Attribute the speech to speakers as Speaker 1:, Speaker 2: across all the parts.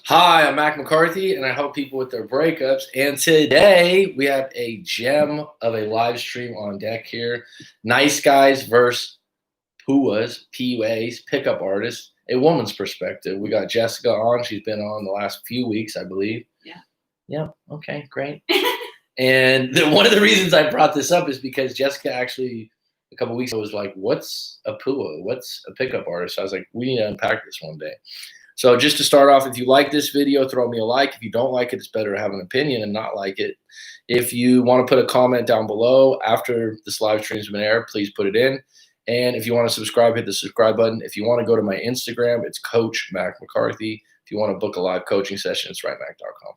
Speaker 1: Hi, I'm Mac McCarthy, and I help people with their breakups. And today we have a gem of a live stream on deck here. Nice guys versus PUAs, PUAs, pickup artists, a woman's perspective. We got Jessica on. She's been on the last few weeks, I believe.
Speaker 2: Yeah.
Speaker 1: Yeah. Okay, great. And one of the reasons I brought this up is because Jessica actually a couple weeks ago was like, "What's a PUA? What's a pickup artist?" I was like, "We need to unpack this one day." So just to start off, if you like this video, throw me a like. If you don't like it, it's better to have an opinion and not like it. If you want to put a comment down below after this live stream's been aired, please put it in. And if you want to subscribe, hit the subscribe button. If you want to go to my Instagram, it's Coach Mac McCarthy. If you want to book a live coaching session, it's rightmac.com.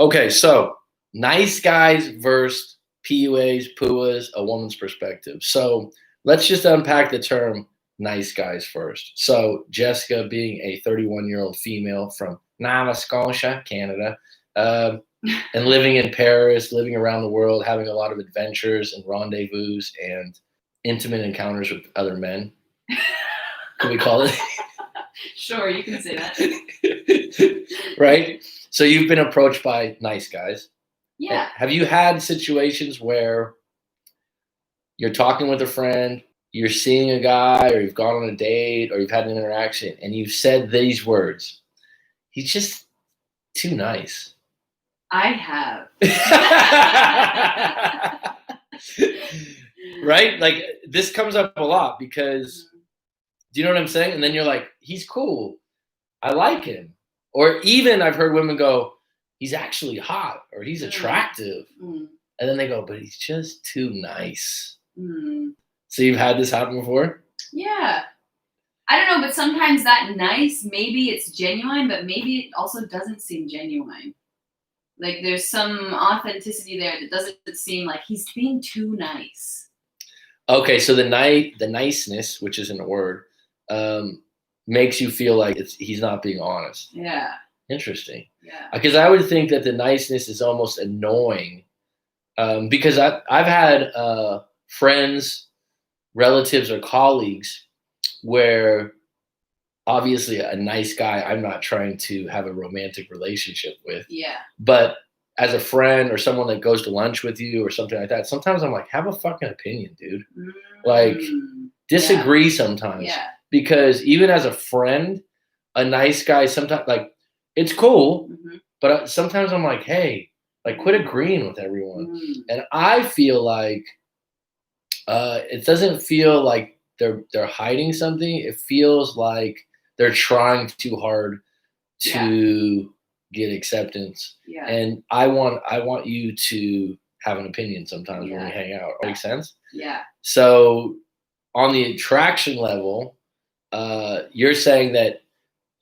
Speaker 1: Okay, so nice guys versus PUAs, PUAs, a woman's perspective. So let's just unpack the term nice guys first. So Jessica, being a 31-year-old female from Nova Scotia, Canada, and living in Paris, living around the world, having a lot of adventures and rendezvous and intimate encounters with other men. Can we call it?
Speaker 2: Sure, you can say that.
Speaker 1: Right? So you've been approached by nice guys.
Speaker 2: Yeah.
Speaker 1: Have you had situations where you're talking with a friend, you're seeing a guy, or you've gone on a date, or you've had an interaction, and you've said these words, "He's just too nice"?
Speaker 2: I have.
Speaker 1: Right? Like, this comes up a lot because, do you know what I'm saying? And then you're like, "He's cool. I like him." Or even I've heard women go, "He's actually hot," or "He's attractive." And then they go, "But he's just too nice." So you've had this happen before?
Speaker 2: Yeah. I don't know, but sometimes that nice, maybe it's genuine, but maybe it also doesn't seem genuine. Like there's some authenticity there that doesn't seem like he's being too nice.
Speaker 1: Okay, so the niceness, which isn't a word, makes you feel like he's not being honest.
Speaker 2: Yeah.
Speaker 1: Interesting.
Speaker 2: Yeah.
Speaker 1: Because I would think that the niceness is almost annoying. Because I've had friends, relatives, or colleagues where obviously a nice guy I'm not trying to have a romantic relationship with.
Speaker 2: Yeah.
Speaker 1: But as a friend or someone that goes to lunch with you or something like that, sometimes I'm like, have a fucking opinion, dude. Like, disagree sometimes.
Speaker 2: Yeah.
Speaker 1: Because even as a friend, a nice guy sometimes, like, it's cool, but sometimes I'm like, hey, like, quit agreeing with everyone. And I feel like it doesn't feel like they're hiding something. It feels like they're trying too hard to get acceptance.
Speaker 2: Yeah.
Speaker 1: And I want you to have an opinion sometimes when we hang out. Make sense?
Speaker 2: Yeah.
Speaker 1: So on the attraction level, you're saying that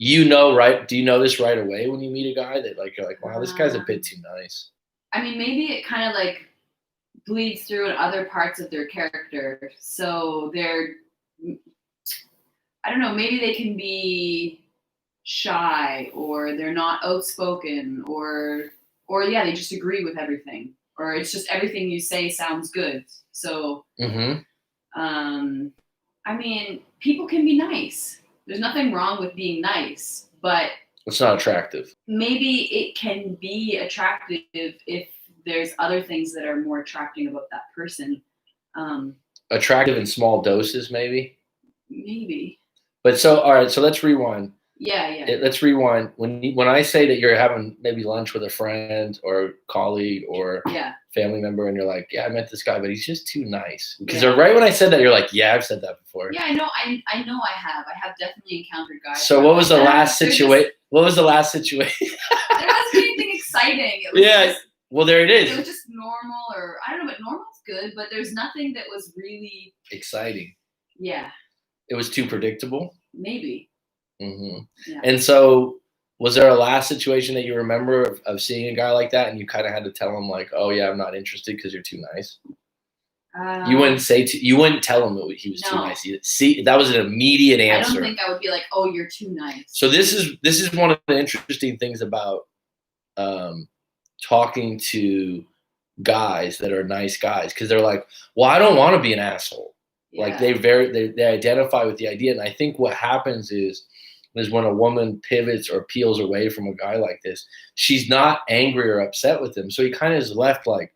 Speaker 1: right? Do you know this right away when you meet a guy that like you're like, wow, this guy's a bit too nice?
Speaker 2: I mean, maybe it kind of like bleeds through in other parts of their character. So I don't know, maybe they can be shy or they're not outspoken or they just agree with everything. Or it's just everything you say sounds good. So I mean, people can be nice. There's nothing wrong with being nice, but
Speaker 1: it's not attractive.
Speaker 2: Maybe it can be attractive if there's other things that are more attracting about that person.
Speaker 1: Attractive in small doses, maybe.
Speaker 2: Maybe.
Speaker 1: But so, all right. So let's rewind.
Speaker 2: Yeah.
Speaker 1: Let's rewind. When I say that you're having maybe lunch with a friend or colleague or family member, and you're like, yeah, I met this guy, but he's just too nice. Because right when I said that, you're like, yeah, I've said that before.
Speaker 2: Yeah, I know. I know I have. I have definitely encountered guys.
Speaker 1: So what was the last situation? What was the last situation?
Speaker 2: There wasn't anything exciting. It was
Speaker 1: well, there it is.
Speaker 2: It was just normal, or I don't know, but normal's good, but there's nothing that was really
Speaker 1: exciting.
Speaker 2: Yeah.
Speaker 1: It was too predictable?
Speaker 2: Maybe.
Speaker 1: Yeah. And so was there a last situation that you remember of seeing a guy like that and you kind of had to tell him like, oh yeah, I'm not interested because you're too nice? You wouldn't tell him that he was too nice. See, that was an immediate answer.
Speaker 2: I don't think I would be like, oh, you're too nice.
Speaker 1: So this is one of the interesting things about talking to guys that are nice guys, because they're like, well, I don't want to be an asshole. Like they identify with the idea. And I think what happens is is when a woman pivots or peels away from a guy like this, she's not angry or upset with him. So he kind of is left like,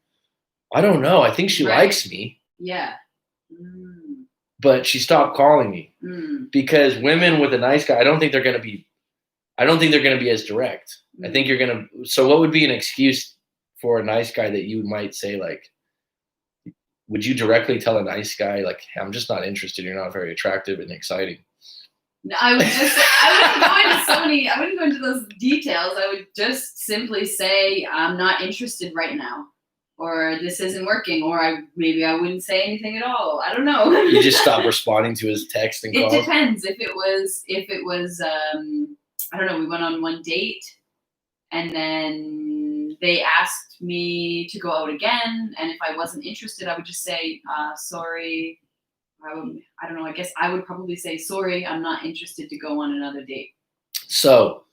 Speaker 1: I don't know. I think she likes me.
Speaker 2: Yeah.
Speaker 1: But she stopped calling me because women with a nice guy, I don't think they're going to be as direct. I think you're going to. So what would be an excuse for a nice guy that you might say, like, would you directly tell a nice guy, like, hey, I'm just not interested. You're not very attractive and exciting.
Speaker 2: No, I wouldn't go into those details. I would just simply say, I'm not interested right now, or this isn't working, or maybe I wouldn't say anything at all. I don't know.
Speaker 1: You just stop responding to his text and calls?
Speaker 2: It depends. If it was, I don't know, we went on one date and then they asked me to go out again. And if I wasn't interested, I would just say, sorry. I don't know. I guess I would probably say, sorry, I'm not interested to go on another date. So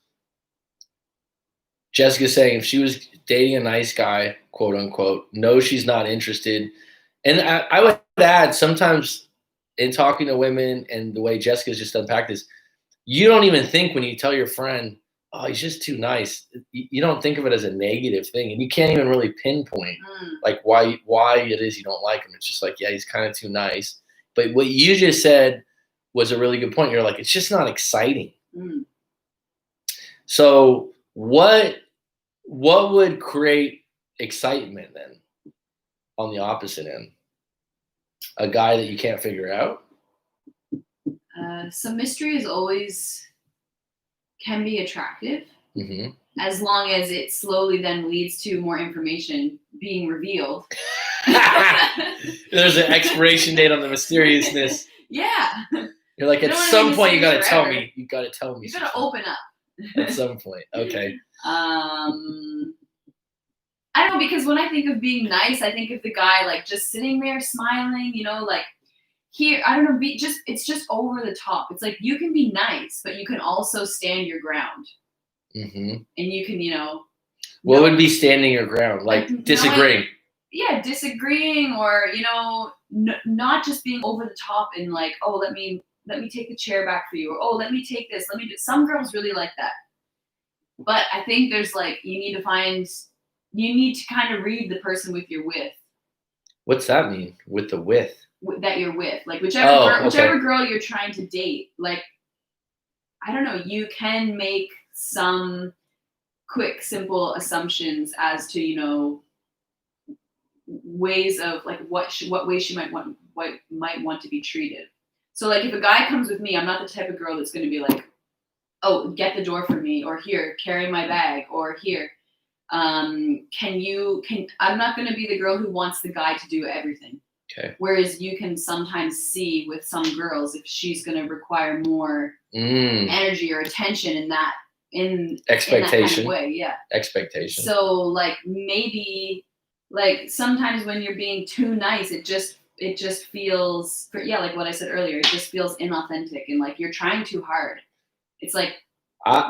Speaker 1: Jessica's saying if she was dating a nice guy, quote unquote, no, she's not interested. And I would add, sometimes in talking to women and the way Jessica's just unpacked this, you don't even think when you tell your friend, oh, he's just too nice. You don't think of it as a negative thing. And you can't even really pinpoint like why it is you don't like him. It's just like, yeah, he's kind of too nice. But what you just said was a really good point. You're like, it's just not exciting. So what would create excitement then on the opposite end? A guy that you can't figure out?
Speaker 2: Some mystery is always can be attractive, as long as it slowly then leads to more information being revealed.
Speaker 1: There's an expiration date on the mysteriousness.
Speaker 2: Yeah.
Speaker 1: You're like, at some point you gotta tell me. You gotta tell me.
Speaker 2: You gotta open up.
Speaker 1: At some point. Okay.
Speaker 2: I don't know, because when I think of being nice, I think of the guy like just sitting there smiling, you know, like here, I don't know, it's just over the top. It's like you can be nice, but you can also stand your ground. And you can, you know.
Speaker 1: What would be standing your ground? Like disagreeing?
Speaker 2: Disagreeing, or, you know, not just being over the top and like, oh, let me take the chair back for you, or oh, let me take this, some girls really like that. But I think there's like, you need to kind of read the person you're with.
Speaker 1: What's that mean? With the with?
Speaker 2: That you're with, like whichever girl you're trying to date, like, I don't know, you can make some quick, simple assumptions as to, you know, ways of like what way she might want to be treated. So like if a guy comes with me, I'm not the type of girl that's going to be like, oh, get the door for me, or here, carry my bag, or here, I'm not going to be the girl who wants the guy to do everything.
Speaker 1: Okay.
Speaker 2: Whereas you can sometimes see with some girls if she's going to require more energy or attention in that
Speaker 1: expectation
Speaker 2: kind of way. Yeah.
Speaker 1: Expectation.
Speaker 2: So like maybe like sometimes when you're being too nice, it just feels, like what I said earlier, it just feels inauthentic and like you're trying too hard. It's like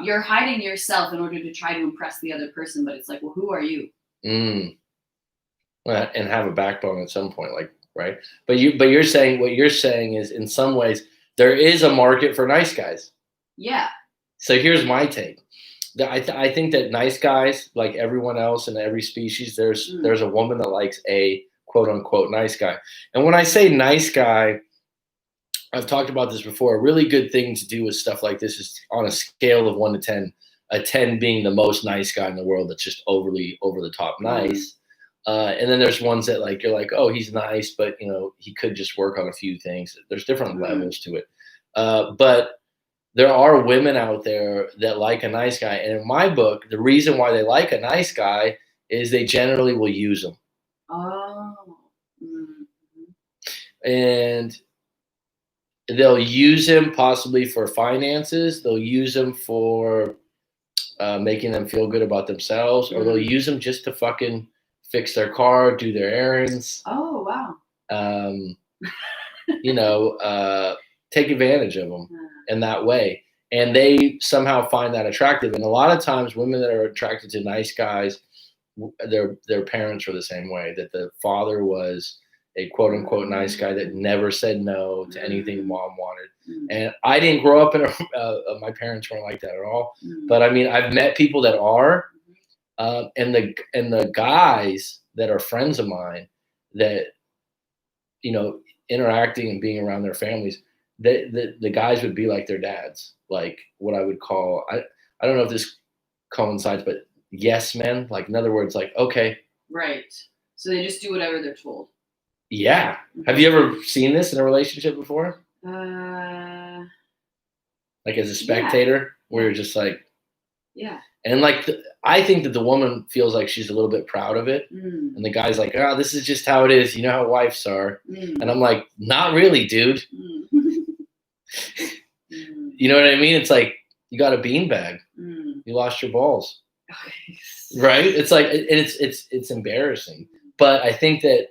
Speaker 2: you're hiding yourself in order to try to impress the other person, but it's like, well, who are you?
Speaker 1: Well, and have a backbone at some point, like, right? But you're saying, what you're saying is, in some ways, there is a market for nice guys.
Speaker 2: Yeah.
Speaker 1: So here's my take. I think that nice guys, like everyone else in every species, there's a woman that likes a quote unquote nice guy. And when I say nice guy, I've talked about this before. A really good thing to do with stuff like this is on a scale of 1 to 10, a 10 being the most nice guy in the world that's just overly over the top nice. And then there's ones that like, you're like, oh, he's nice, but you know, he could just work on a few things. There's different levels to it. But there are women out there that like a nice guy. And in my book, the reason why they like a nice guy is they generally will use him.
Speaker 2: Oh.
Speaker 1: And they'll use him possibly for finances. They'll use him for making them feel good about themselves, or they'll use him just to fucking fix their car, do their errands.
Speaker 2: Oh, wow.
Speaker 1: You know, take advantage of them in that way. And they somehow find that attractive. And a lot of times women that are attracted to nice guys, their parents were the same way, that the father was a quote unquote nice guy that never said no to anything mom wanted. And I didn't grow up in my parents weren't like that at all. But I mean, I've met people that are, and the guys that are friends of mine that, you know, interacting and being around their families, the guys would be like their dads, like what I would call, I don't know if this coincides, but yes men, like in other words, like, okay.
Speaker 2: Right. So they just do whatever they're told.
Speaker 1: Yeah. Have you ever seen this in a relationship before? Like as a spectator, where you're just like,
Speaker 2: yeah.
Speaker 1: And like, I think that the woman feels like she's a little bit proud of it. And the guy's like, oh, this is just how it is. You know how wives are. And I'm like, not really, dude. You know what I mean? It's like, you got a beanbag. You lost your balls. Right? It's like, and it's embarrassing. But I think that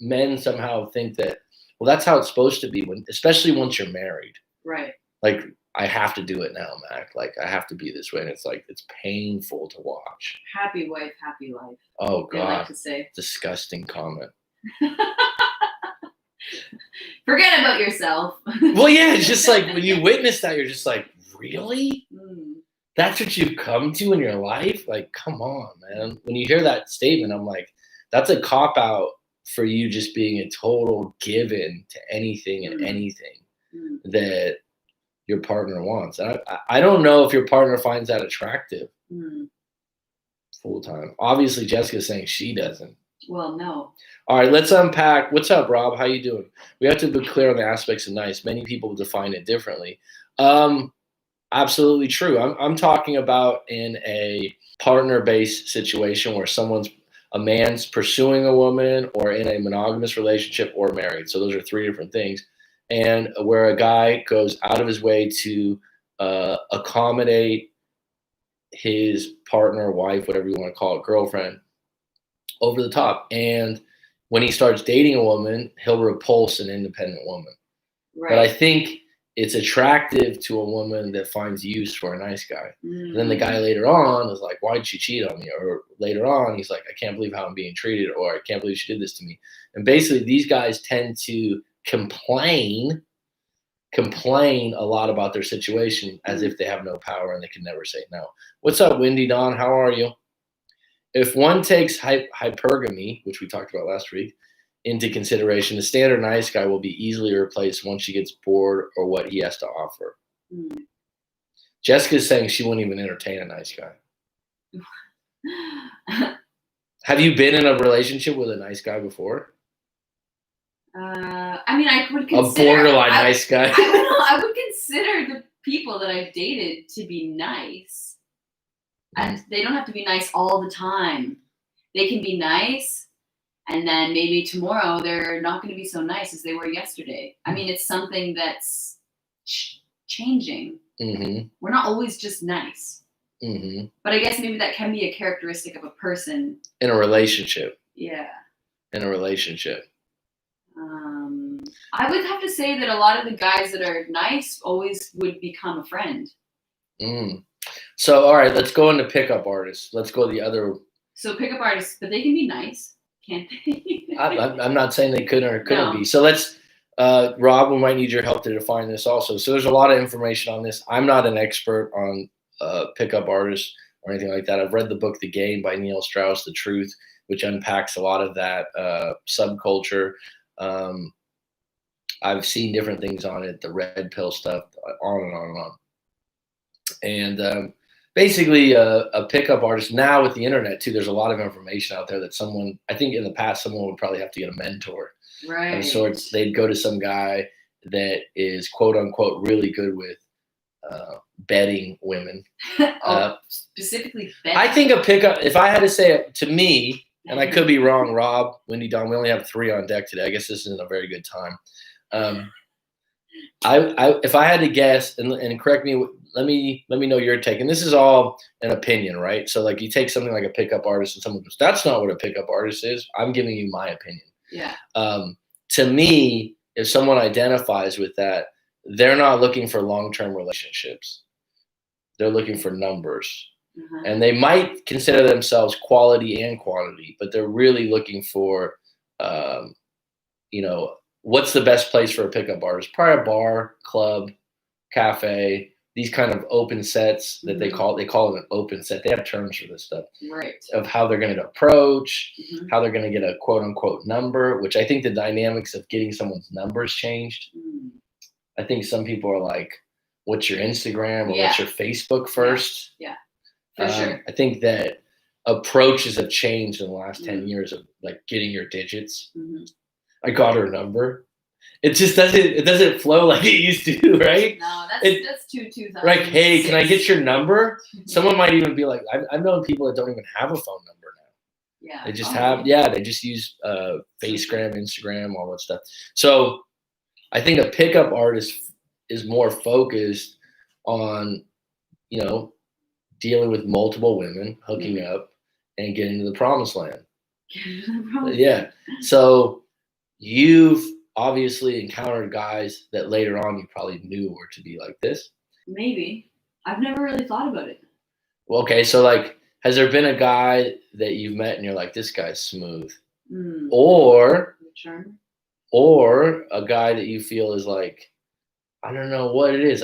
Speaker 1: men somehow think that, well, that's how it's supposed to be, especially once you're married.
Speaker 2: Right.
Speaker 1: Like, I have to do it now, Mac. Like, I have to be this way. And it's like, it's painful to watch.
Speaker 2: Happy wife, happy life.
Speaker 1: Oh, God.
Speaker 2: I like to say.
Speaker 1: Disgusting comment.
Speaker 2: Forget about yourself.
Speaker 1: Well, yeah, it's just like when you witness that, you're just like, really? That's what you've come to in your life? Like, come on, man. When you hear that statement, I'm like, that's a cop-out for you just being a total given to anything and anything that your partner wants. And I don't know if your partner finds that attractive full time. Obviously, Jessica's saying she doesn't.
Speaker 2: Well, no.
Speaker 1: All right, let's unpack. What's up, Rob? How you doing? We have to be clear on the aspects of nice. Many people define it differently. Absolutely true. I'm talking about in a partner-based situation where a man's pursuing a woman, or in a monogamous relationship, or married. So those are three different things. And where a guy goes out of his way to accommodate his partner, wife, whatever you want to call it, girlfriend, over the top. And when he starts dating a woman, he'll repulse an independent woman. Right. But I think it's attractive to a woman that finds use for a nice guy. And then the guy later on is like, why'd she cheat on me? Or later on, he's like, I can't believe how I'm being treated, or I can't believe she did this to me. And basically, these guys tend to complain a lot about their situation as if they have no power and they can never say no. What's up, Windy Dawn? How are you? If one takes hypergamy, which we talked about last week, into consideration, the standard nice guy will be easily replaced once she gets bored or what he has to offer. Jessica's saying she wouldn't even entertain a nice guy. Have you been in a relationship with a nice guy before?
Speaker 2: I mean, I would consider
Speaker 1: a borderline nice guy.
Speaker 2: I would consider the people that I've dated to be nice. And they don't have to be nice all the time. They can be nice, and then maybe tomorrow they're not going to be so nice as they were yesterday. I mean, it's something that's changing. We're not always just nice. But I guess maybe that can be a characteristic of a person. In a relationship. Yeah. In a relationship. I would have to say that a lot of the guys that are nice always would become a friend. So, all right, let's go into pickup artists. Let's go the other. So pickup artists, but they can be nice, can't they? I'm not saying they couldn't or couldn't be. So let's, Rob, we might need your help to define this also. So there's a lot of information on this. I'm not an expert on pickup artists or anything like that. I've read the book The Game by Neil Strauss, The Truth, which unpacks a lot of that subculture. I've seen different things on it, the red pill stuff, on and on and on. And basically, a pickup artist now with the internet too, there's a lot of information out there that I think in the past, someone would probably have to get a mentor. Right. Of sorts. They'd go to some guy that is quote unquote really good with betting women. Specifically betting. I think a pickup, if I had to say it to me, and I could be wrong, Rob, Wendy, Don, we only have 3 on deck today. I guess this isn't a very good time. If I had to guess, and correct me, let me know your take. And this is all an opinion, right? So like you take something like a pickup artist and someone goes, that's not what a pickup artist is. I'm giving you my opinion. Yeah. To me, if someone identifies with that, they're not looking for long-term relationships. They're looking for numbers. And they might consider themselves quality and quantity, but they're really looking for
Speaker 1: what's the best place for a pickup artist? Probably a bar, club, cafe, these kind of open sets that they call it an open set. They have terms for this stuff.
Speaker 2: Right.
Speaker 1: Of how they're going to approach, how they're going to get a quote unquote number, which I think the dynamics of getting someone's numbers changed. I think some people are like, what's your Instagram or what's your Facebook first?
Speaker 2: Yeah. For sure.
Speaker 1: I think that approaches have changed in the last 10 years of like getting your digits. I got her number. It just doesn't flow like it used to, right?
Speaker 2: No, that's too 2000.
Speaker 1: Like, hey, can I get your number? Someone might even be like, I've known people that don't even have a phone number now.
Speaker 2: Yeah.
Speaker 1: They just they just use Facegram, Instagram, all that stuff. So I think a pickup artist is more focused on, dealing with multiple women, hooking up, and getting to the promised land. Yeah. So you've obviously encountered guys that later on you probably knew were to be like this.
Speaker 2: Maybe. I've never really thought about it.
Speaker 1: Well, okay, so like, has there been a guy that you've met and you're like, this guy's smooth, or a guy that you feel is like, I don't know what it is.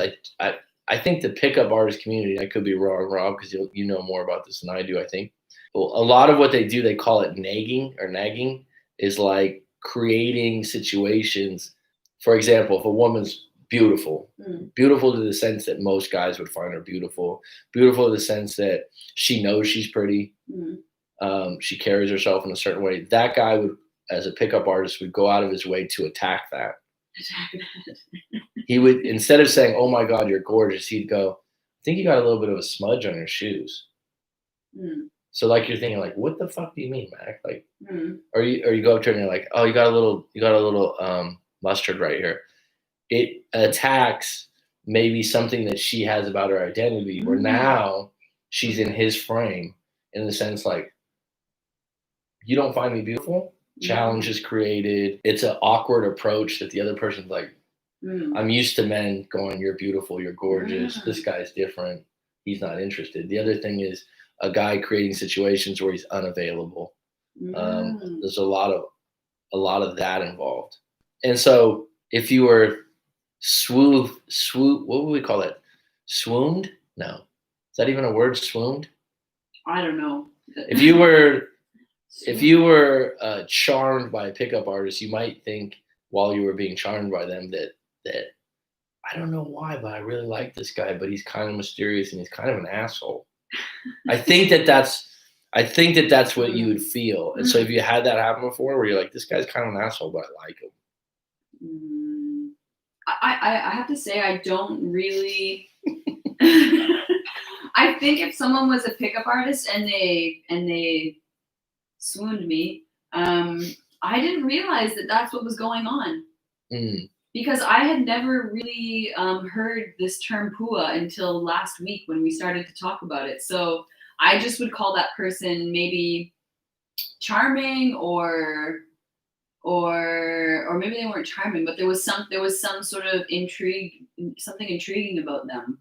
Speaker 1: I think the pickup artist community, I could be wrong, Rob, because you know more about this than I do. I think a lot of what they do, they call it nagging, is like creating situations. For example, if a woman's beautiful to the sense that most guys would find her beautiful to the sense that she knows she's pretty, she carries herself in a certain way, that guy would, as a pickup artist, would go out of his way to attack that. He would, instead of saying, oh my God, you're gorgeous, he'd go, I think you got a little bit of a smudge on your shoes. So like you're thinking like, what the fuck do you mean, Mac? Like, or you go up to her and you're like, oh, you got a little mustard right here. It attacks maybe something that she has about her identity, where now she's in his frame, in the sense like, you don't find me beautiful? Challenge is created. It's an awkward approach that the other person's like, I'm used to men going, you're beautiful, you're gorgeous. This guy's different. He's not interested. The other thing is a guy creating situations where he's unavailable. There's a lot of that involved. And so if you were swoop, what would we call it? Swooned? No. Is that even a word, swooned?
Speaker 2: I don't know.
Speaker 1: If you were charmed by a pickup artist, you might think while you were being charmed by them that I don't know why, but I really like this guy, but he's kind of mysterious and he's kind of an asshole. I think that's what you would feel. And so if you had that happen before, where you're like, this guy's kind of an asshole, but I like him.
Speaker 2: I have to say, I don't really. I think if someone was a pickup artist and they swooned me, I didn't realize that that's what was going on. Because I had never really heard this term PUA until last week when we started to talk about it. So I just would call that person maybe charming, or maybe they weren't charming, but there was some sort of something intriguing about them.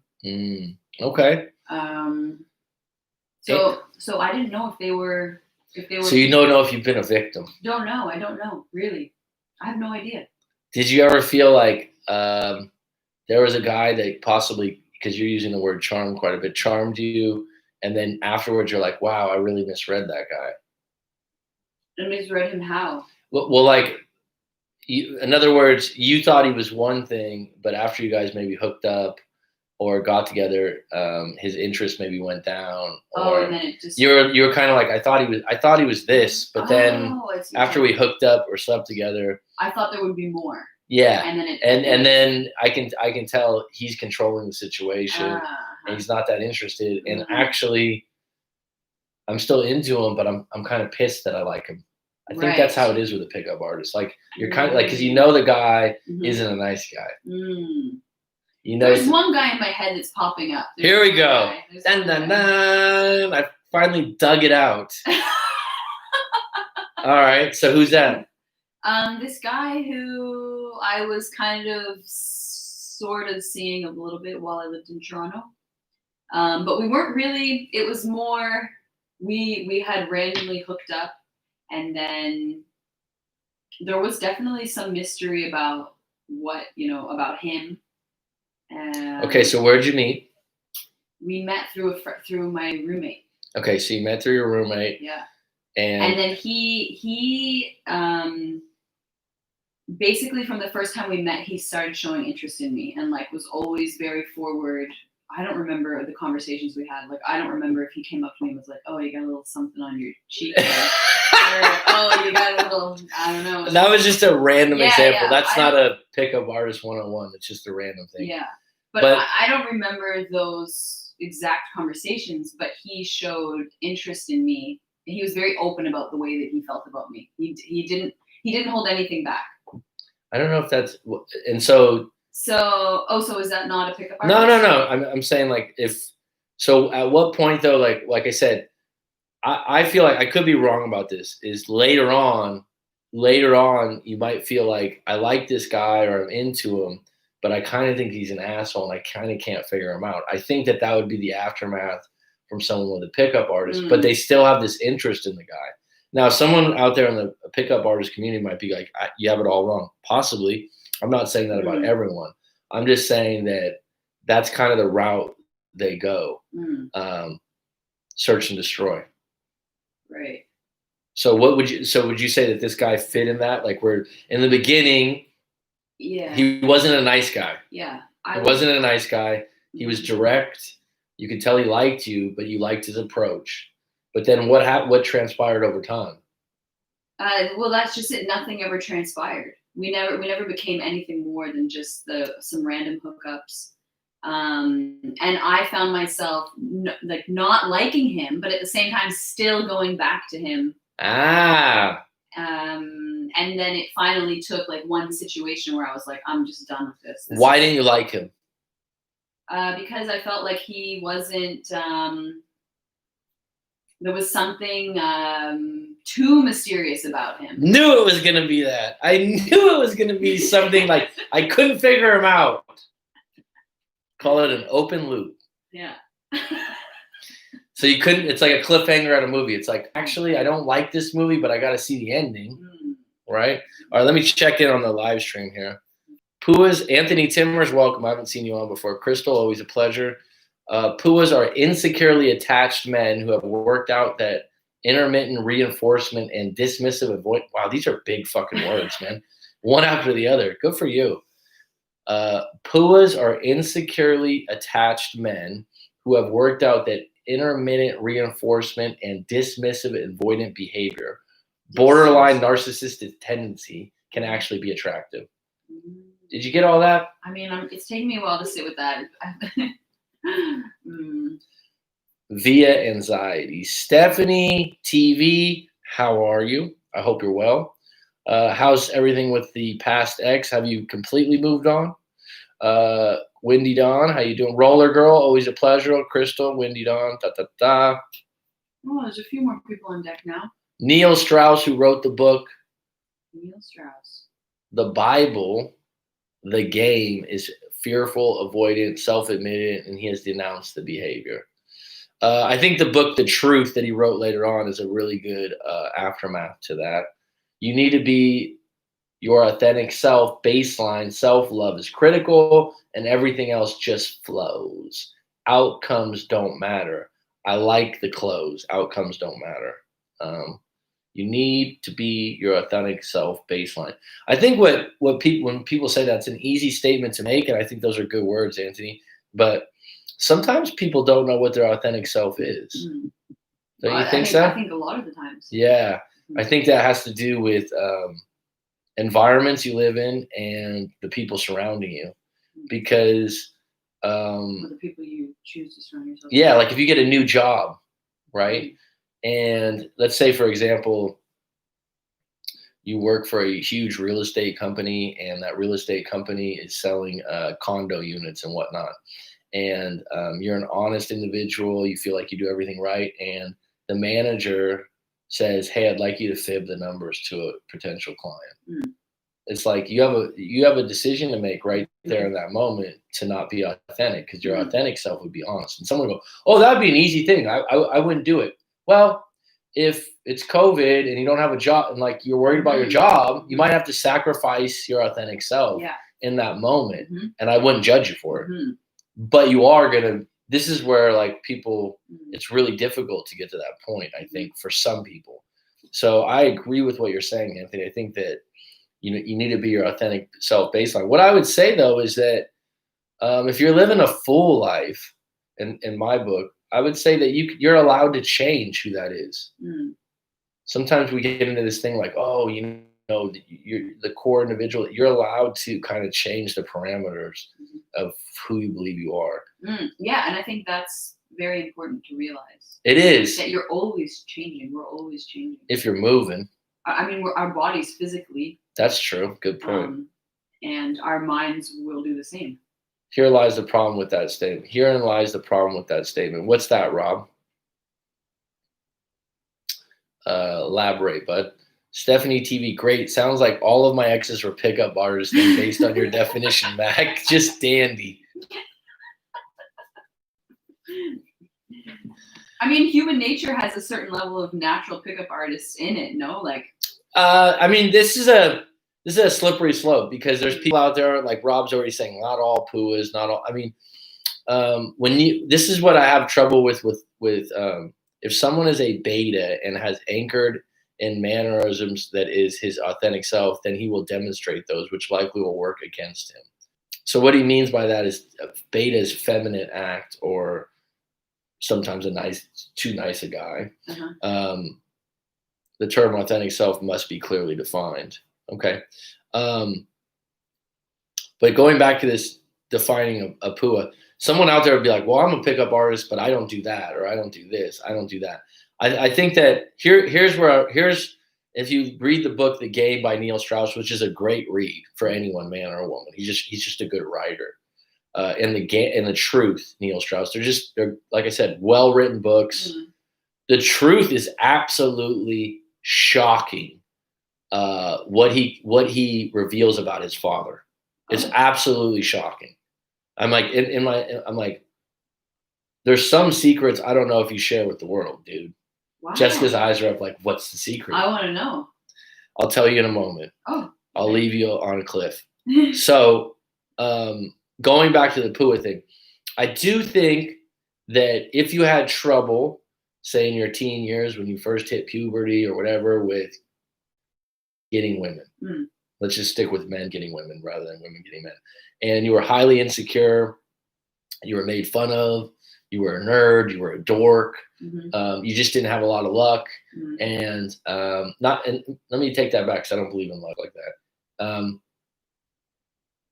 Speaker 1: Okay.
Speaker 2: So I didn't know if they were.
Speaker 1: So you don't know if you've been a victim.
Speaker 2: Don't know. I don't know. Really, I have no idea.
Speaker 1: Did you ever feel like there was a guy that possibly, because you're using the word charm quite a bit, charmed you, and then afterwards you're like, wow, I really misread that guy?
Speaker 2: I misread him how?
Speaker 1: Well, like, in other words, you thought he was one thing, but after you guys maybe hooked up or got together, his interest maybe went down. Or
Speaker 2: and then it just
Speaker 1: you were kind of like, I thought he was this, but then after we hooked up or slept together,
Speaker 2: I thought there would be more.
Speaker 1: Yeah, and then I can tell he's controlling the situation, and he's not that interested. And actually, I'm still into him, but I'm kind of pissed that I like him. I think that's how it is with a pickup artist. Like, you're kind of like, because the guy isn't a nice guy.
Speaker 2: There's one guy in my head that's popping up.
Speaker 1: Here we go. Dun, dun, dun. I finally dug it out. All right. So who's that?
Speaker 2: This guy who I was kind of sort of seeing a little bit while I lived in Toronto. But we weren't really, it was more, we had randomly hooked up, and then there was definitely some mystery about about him.
Speaker 1: Okay, so where'd you meet?
Speaker 2: We met through my roommate.
Speaker 1: Okay, so you met through your roommate.
Speaker 2: Yeah.
Speaker 1: And
Speaker 2: then he basically from the first time we met, he started showing interest in me and like was always very forward. I don't remember the conversations we had. Like, I don't remember if he came up to me and was like, "Oh, you got a little something on your cheek," or "Oh, you got a little," I don't know.
Speaker 1: That was just a random example.
Speaker 2: Yeah,
Speaker 1: That's not a pickup artist 101. It's just a random thing.
Speaker 2: Yeah, but I don't remember those exact conversations. But he showed interest in me, and he was very open about the way that he felt about me. He didn't hold anything back.
Speaker 1: I don't know if that's and so.
Speaker 2: So is that not a pickup artist?
Speaker 1: No. I'm saying like so at what point though, like I said, I feel like I could be wrong about this. Is later on, you might feel like I like this guy or I'm into him, but I kind of think he's an asshole and I kind of can't figure him out. I think that would be the aftermath from someone with a pickup artist, but they still have this interest in the guy. Now, someone out there in the pickup artist community might be like, you have it all wrong. Possibly. I'm not saying that about everyone. I'm just saying that that's kind of the route they go. Search and destroy.
Speaker 2: Right.
Speaker 1: So would you say that this guy fit in that? Like, where in the beginning, he wasn't a nice guy.
Speaker 2: Yeah.
Speaker 1: He wasn't a nice guy. He was direct. You could tell he liked you, but you liked his approach. But then what transpired over time?
Speaker 2: Well, that's just it. Nothing ever transpired. We never became anything more than just some random hookups. And I found myself not liking him, but at the same time still going back to him. And then it finally took like one situation where I was like, I'm just done with this.
Speaker 1: Why didn't you like him?
Speaker 2: Because I felt like he wasn't. There was something too mysterious about him.
Speaker 1: Knew it was gonna be that. I knew it was gonna be something like I couldn't figure him out. Call it an open loop.
Speaker 2: Yeah.
Speaker 1: So you couldn't. It's like a cliffhanger at a movie. It's like, actually, I don't like this movie, but I got to see the ending, right? All right. Let me check in on the live stream here. PUAs, Anthony Timmers, welcome. I haven't seen you on before. Crystal, always a pleasure. PUAs are insecurely attached men who have worked out that intermittent reinforcement and dismissive avoid. Wow, these are big fucking words, man. One after the other. Good for you. PUAs are insecurely attached men who have worked out that intermittent reinforcement and dismissive avoidant behavior, borderline narcissistic tendency, can actually be attractive. Did you get all that?
Speaker 2: I mean, it's taking me a while to sit with that.
Speaker 1: Via anxiety. Stephanie TV, how are you? I hope you're well. How's everything with the past ex? Have you completely moved on? Windy Dawn, how you doing? Roller Girl, always a pleasure. Crystal, Windy Dawn,
Speaker 2: Oh, there's a few more people on deck now.
Speaker 1: Neil Strauss, who wrote the book.
Speaker 2: Neil Strauss.
Speaker 1: The Bible, the game is fearful, avoidant, self-admitted, and he has denounced the behavior. I think the book, The Truth, that he wrote later on is a really good aftermath to that. You need to be your authentic self. Baseline self-love is critical, and everything else just flows. Outcomes don't matter. I like the close. Outcomes don't matter. You need to be your authentic self. Baseline. I think when people say that's an easy statement to make, and I think those are good words, Anthony, but sometimes people don't know what their authentic self is. Don't you think so?
Speaker 2: I think a lot of the times.
Speaker 1: Yeah. I think that has to do with environments you live in and the people surrounding you. Because
Speaker 2: the people you choose to surround yourself with.
Speaker 1: Yeah, like if you get a new job, right? And let's say, for example, you work for a huge real estate company, and that real estate company is selling condo units and whatnot. And you're an honest individual. You feel like you do everything right. And the manager says, "Hey, I'd like you to fib the numbers to a potential client." It's like you have a decision to make right there in that moment to not be authentic, because your authentic self would be honest. And someone would go, "Oh, that'd be an easy thing. I wouldn't do it." Well, if it's COVID and you don't have a job and like you're worried about your job, you might have to sacrifice your authentic self in that moment. And I wouldn't judge you for it. But you are gonna. This is where like people, it's really difficult to get to that point. I think for some people. So I agree with what you're saying, Anthony. I think that you need to be your authentic self baseline. What I would say though is that if you're living a full life, in my book, I would say that you're allowed to change who that is. Sometimes we get into this thing like, oh, you're the core individual. You're allowed to kind of change the parameters of who you believe you are.
Speaker 2: Yeah, and I think that's very important to realize.
Speaker 1: It is.
Speaker 2: That you're always changing. We're always changing.
Speaker 1: If you're moving.
Speaker 2: I mean, our bodies physically.
Speaker 1: That's true. Good point.
Speaker 2: And our minds will do the same.
Speaker 1: Here lies the problem with that statement. Herein lies the problem with that statement. What's that, Rob? Elaborate, bud. Stephanie TV, great. Sounds like all of my exes were pickup artists based on your definition, Mac. Just dandy.
Speaker 2: I mean, human nature has a certain level of natural pickup artists in it, no? Like,
Speaker 1: I mean, this is a slippery slope because there's people out there, like Rob's already saying, not all PUAs, not all. I mean, this is what I have trouble with if someone is a beta and has anchored in mannerisms that is his authentic self, then he will demonstrate those, which likely will work against him. So what he means by that is beta is feminine act, or sometimes too nice a guy. The term authentic self must be clearly defined. Okay. But going back to this defining a PUA, someone out there would be like, well, I'm a pickup artist, but I don't do that, or I don't do this, I don't do that. I think that here's if you read the book The Game by Neil Strauss, which is a great read for anyone, man or woman. He's just a good writer. And The Truth, Neil Strauss. They're like I said, well-written books. The Truth is absolutely shocking. What he reveals about his father. It's absolutely shocking. I'm like, I'm like, there's some secrets I don't know if you share with the world, dude. Wow. Jessica's eyes are up like, what's the secret?
Speaker 2: I want to know.
Speaker 1: I'll tell you in a moment.
Speaker 2: Oh.
Speaker 1: I'll leave you on a cliff. So going back to the PUA thing, I do think that if you had trouble, say in your teen years when you first hit puberty or whatever, with getting women, let's just stick with men getting women rather than women getting men, and you were highly insecure, you were made fun of, you were a nerd, you were a dork, you just didn't have a lot of luck, and let me take that back because I don't believe in luck like that.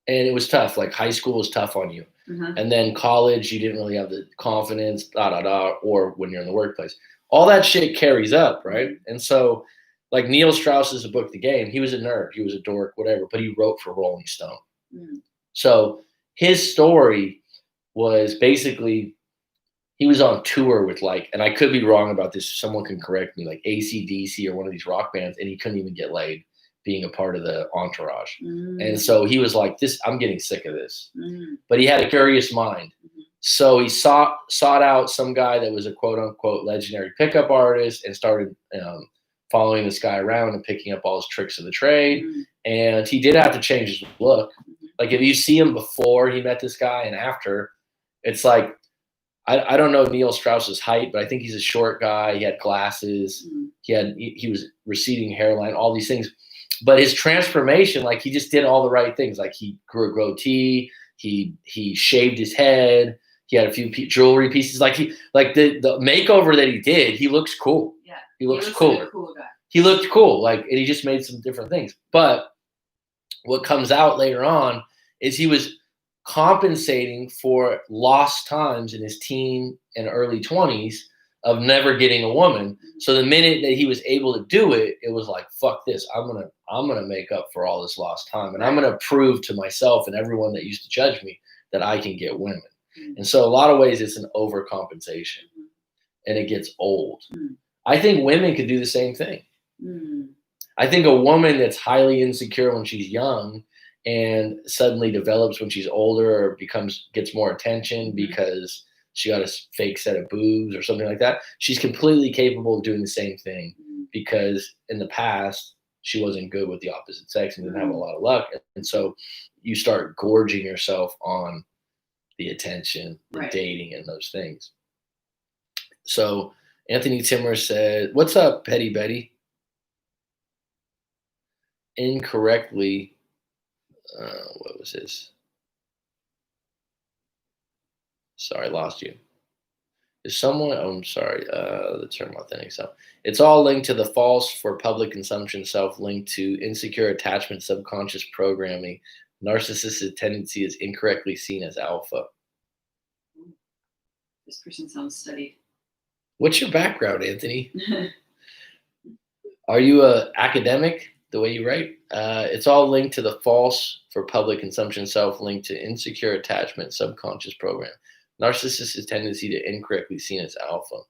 Speaker 1: And it was tough. Like high school was tough on you, and then college you didn't really have the confidence, or when you're in the workplace, all that shit carries up, right? And so, like Neil Strauss's book, The Game, he was a nerd, he was a dork, whatever, but he wrote for Rolling Stone. So his story was basically, he was on tour with and I could be wrong about this, someone can correct me, like AC/DC or one of these rock bands, and he couldn't even get laid being a part of the entourage. And so he was like, I'm getting sick of this. But he had a curious mind. So he sought out some guy that was a quote unquote legendary pickup artist and started following this guy around and picking up all his tricks of the trade. And he did have to change his look. Like if you see him before he met this guy and after, it's like, I don't know Neil Strauss's height, but I think he's a short guy. He had glasses. He was receding hairline, all these things. But his transformation, like he just did all the right things. Like he grew a goatee, he shaved his head, he had a few jewelry pieces. Like the makeover that he did, he looks cool. Yeah, he looks cool. Like a cool guy. He looked cool. Like, and he just made some different things. But what comes out later on is he was compensating for lost times in his teen and early 20s of never getting a woman. So the minute that he was able to do it, it was like, fuck this. I'm gonna make up for all this lost time. And I'm gonna prove to myself and everyone that used to judge me that I can get women. And so a lot of ways it's an overcompensation and it gets old. I think women could do the same thing. I think a woman that's highly insecure when she's young and suddenly develops when she's older or gets more attention because she got a fake set of boobs or something like that. She's completely capable of doing the same thing because in the past she wasn't good with the opposite sex and didn't have a lot of luck. And so you start gorging yourself on the attention, the dating, and those things. So Anthony Timmer said, "What's up, Petty Betty?" Incorrectly, what was his? Sorry, lost you. Is someone? Oh, I'm sorry. The term authentic self. It's all linked to the false for public consumption self, linked to insecure attachment, subconscious programming. Narcissistic tendency is incorrectly seen as alpha.
Speaker 2: This person sounds studied.
Speaker 1: What's your background, Anthony? Are you a academic? The way you write, it's all linked to the false for public consumption self, linked to insecure attachment, subconscious program. Narcissistic tendency to incorrectly seen as alpha.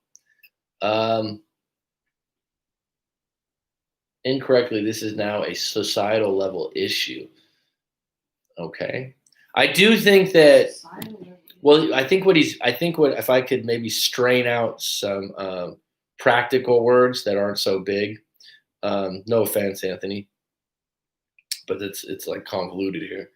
Speaker 1: Incorrectly, this is now a societal level issue. Okay, I do think that. Well, I think what if I could maybe strain out some practical words that aren't so big. No offense, Anthony, but it's like convoluted here.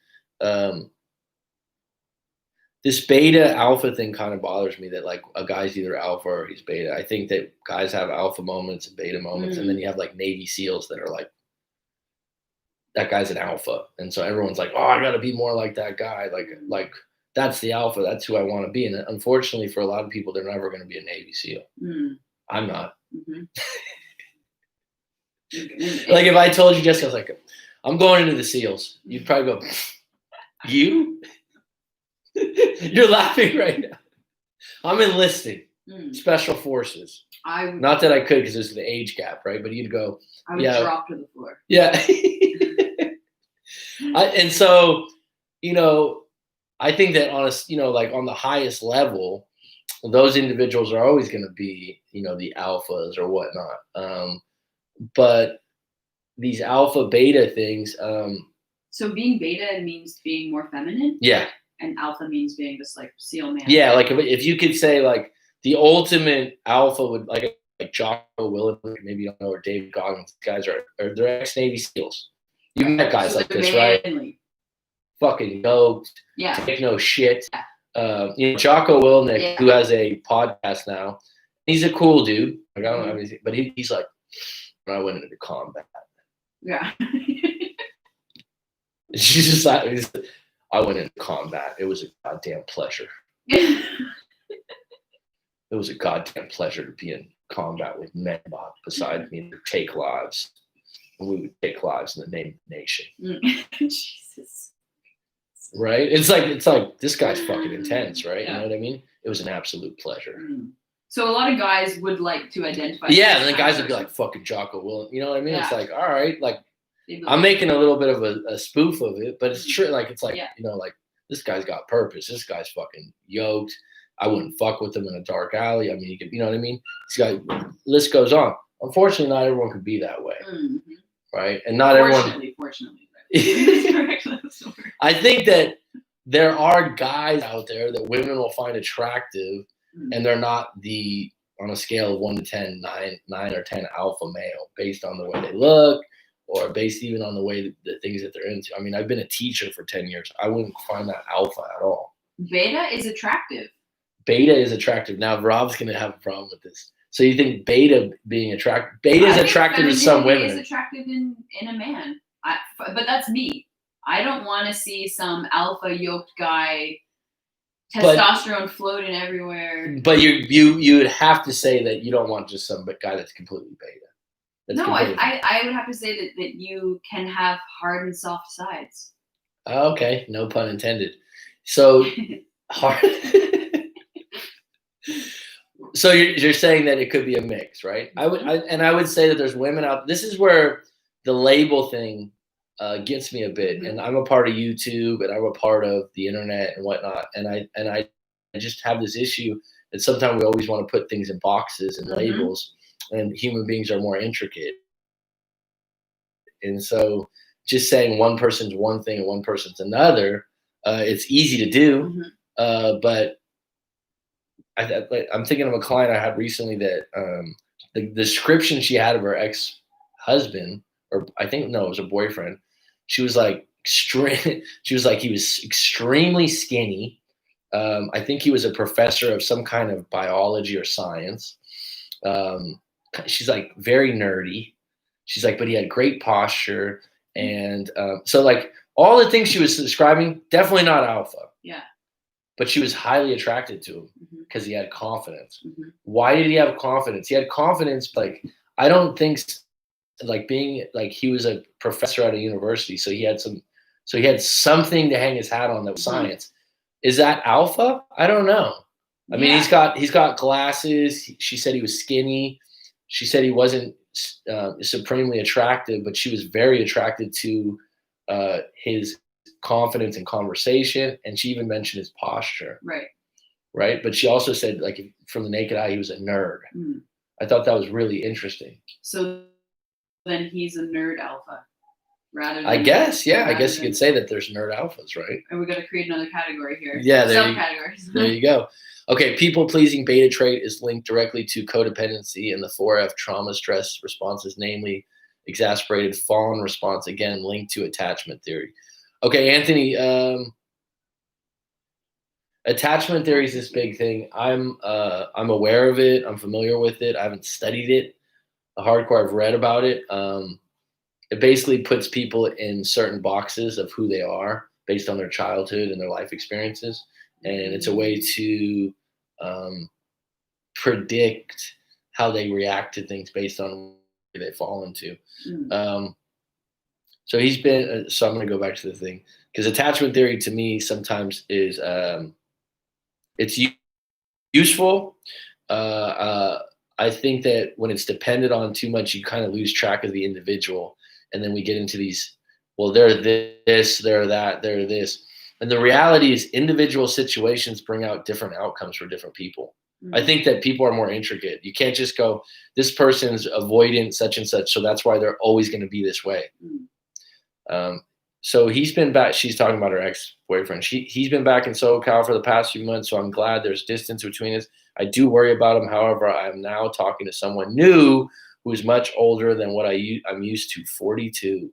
Speaker 1: This beta alpha thing kind of bothers me, that like a guy's either alpha or he's beta. I think that guys have alpha moments and beta moments, and then you have like Navy SEALs that are like, that guy's an alpha, and so everyone's like, oh, I got to be more like that guy. Like that's the alpha. That's who I want to be. And unfortunately, for a lot of people, they're never going to be a Navy SEAL. I'm not. Like if I told you, Jessica, I was like, I'm going into the SEALs, you'd probably go, you? You're laughing right now. I'm enlisting special forces. Not that I could because there's the age gap, right? But you'd go,
Speaker 2: I would drop to the floor.
Speaker 1: Yeah. And so, I think that like on the highest level, those individuals are always going to be, the alphas or whatnot. But these alpha beta things.
Speaker 2: So being beta means being more feminine?
Speaker 1: Yeah.
Speaker 2: And alpha means being just like SEAL man.
Speaker 1: Yeah, like if you could say like the ultimate alpha would like Jocko Willem, maybe you don't know, or David Goggins, guys are they're ex-Navy SEALs. You've met guys like this, right? Fucking yoked, take no shit. Jocko Willem, who has a podcast now, he's a cool dude. Like I don't know anything, but he's like, when I went into combat.
Speaker 2: Yeah.
Speaker 1: She's just like, I went into combat. It was a goddamn pleasure. It was a goddamn pleasure to be in combat with men beside me to take lives. And we would take lives in the name of the nation.
Speaker 2: Jesus.
Speaker 1: Right? It's like this guy's fucking intense, right? Yeah. You know what I mean? It was an absolute pleasure.
Speaker 2: So a lot of guys would like to identify.
Speaker 1: Yeah, and then guys would be like, fucking Jocko Willem. You know what I mean? Yeah. It's like, all right, like I'm making a little bit of a spoof of it, but it's true. Like it's like, like this guy's got purpose. This guy's fucking yoked. I wouldn't fuck with him in a dark alley. I mean, you know what I mean? This guy, list goes on. Unfortunately, not everyone can be that way, right? And not everyone. Fortunately. I think that there are guys out there that women will find attractive, and they're not on a scale of 1 to 10, 9 or 10 alpha male based on the way they look, or based even on the way the things that they're into. I mean, I've been a teacher for 10 years. I wouldn't find that alpha at all.
Speaker 2: Beta is attractive.
Speaker 1: Beta is attractive. Now, Rob's going to have a problem with this. So you think beta being attractive? Beta is attractive to some women.
Speaker 2: Is attractive in a man. But that's me. I don't want to see some alpha yoked guy, testosterone floating everywhere.
Speaker 1: But you would have to say that you don't want just some guy that's completely beta.
Speaker 2: I would have to say that you can have hard and soft sides.
Speaker 1: Okay, no pun intended. So hard. So you're saying that it could be a mix, right? I would say that there's women out. This is where the label thing gets me a bit, and I'm a part of YouTube, and I'm a part of the internet and whatnot, and I just have this issue that sometimes we always want to put things in boxes and labels, and human beings are more intricate, and so just saying one person's one thing and one person's another, it's easy to do, but I'm thinking of a client I had recently that the description she had of her ex-husband, or I think no, it was a boyfriend. She was like extreme. She was like he was extremely skinny. I think he was a professor of some kind of biology or science. She's like very nerdy. She's like, but he had great posture, and so like all the things she was describing, definitely not alpha.
Speaker 2: Yeah.
Speaker 1: But she was highly attracted to him because
Speaker 2: Mm-hmm.
Speaker 1: he had confidence.
Speaker 2: Mm-hmm.
Speaker 1: Why did he have confidence? He had confidence, like I don't think like being like he was a professor at a university, so he had something to hang his hat on that was science. Is that alpha? I don't know. I mean, he's got glasses. She said he was skinny. She said he wasn't supremely attractive, but she was very attracted to his confidence in conversation, and she even mentioned his posture. Right. But she also said, like, from the naked eye, he was a nerd.
Speaker 2: Mm.
Speaker 1: I thought that was really interesting.
Speaker 2: So then he's a nerd alpha, rather than.
Speaker 1: I guess, yeah. I guess you could say that there's nerd alphas, right?
Speaker 2: And we got to create another category here.
Speaker 1: Yeah,
Speaker 2: subcategories.
Speaker 1: There you go. Okay, people-pleasing beta trait is linked directly to codependency and the 4F trauma stress responses, namely exasperated fawn response, again linked to attachment theory. Okay, Anthony, attachment theory is this big thing. I'm aware of it. I'm familiar with it. I haven't studied it hardcore. I've read about it. It basically puts people in certain boxes of who they are based on their childhood and their life experiences, and it's a way to predict how they react to things based on what they fall into. So he's been. So I'm going to go back to the thing, because attachment theory to me sometimes is it's useful. I think that when it's dependent on too much, you kind of lose track of the individual, and then we get into these. Well, they're this, they're that, they're this, and the reality is individual situations bring out different outcomes for different people. I think that people are more intricate. You can't just go, this person's avoidant, such and such, so that's why they're always going to be this way. So he's been back. She's talking about her ex-boyfriend. He's been back in SoCal for the past few months, so I'm glad there's distance between us. I do worry about him. However, I'm now talking to someone new who's much older than what I'm used to, 42.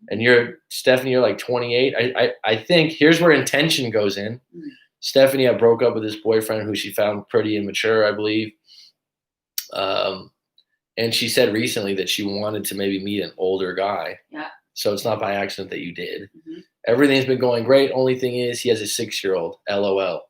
Speaker 1: And Stephanie, you're like 28. I think here's where intention goes in. Stephanie, I broke up with this boyfriend who she found pretty immature, I believe. And she said recently that she wanted to maybe meet an older guy.
Speaker 2: Yeah.
Speaker 1: So it's not by accident that you did. Everything's been going great. Only thing is he has a 6-year-old. LOL.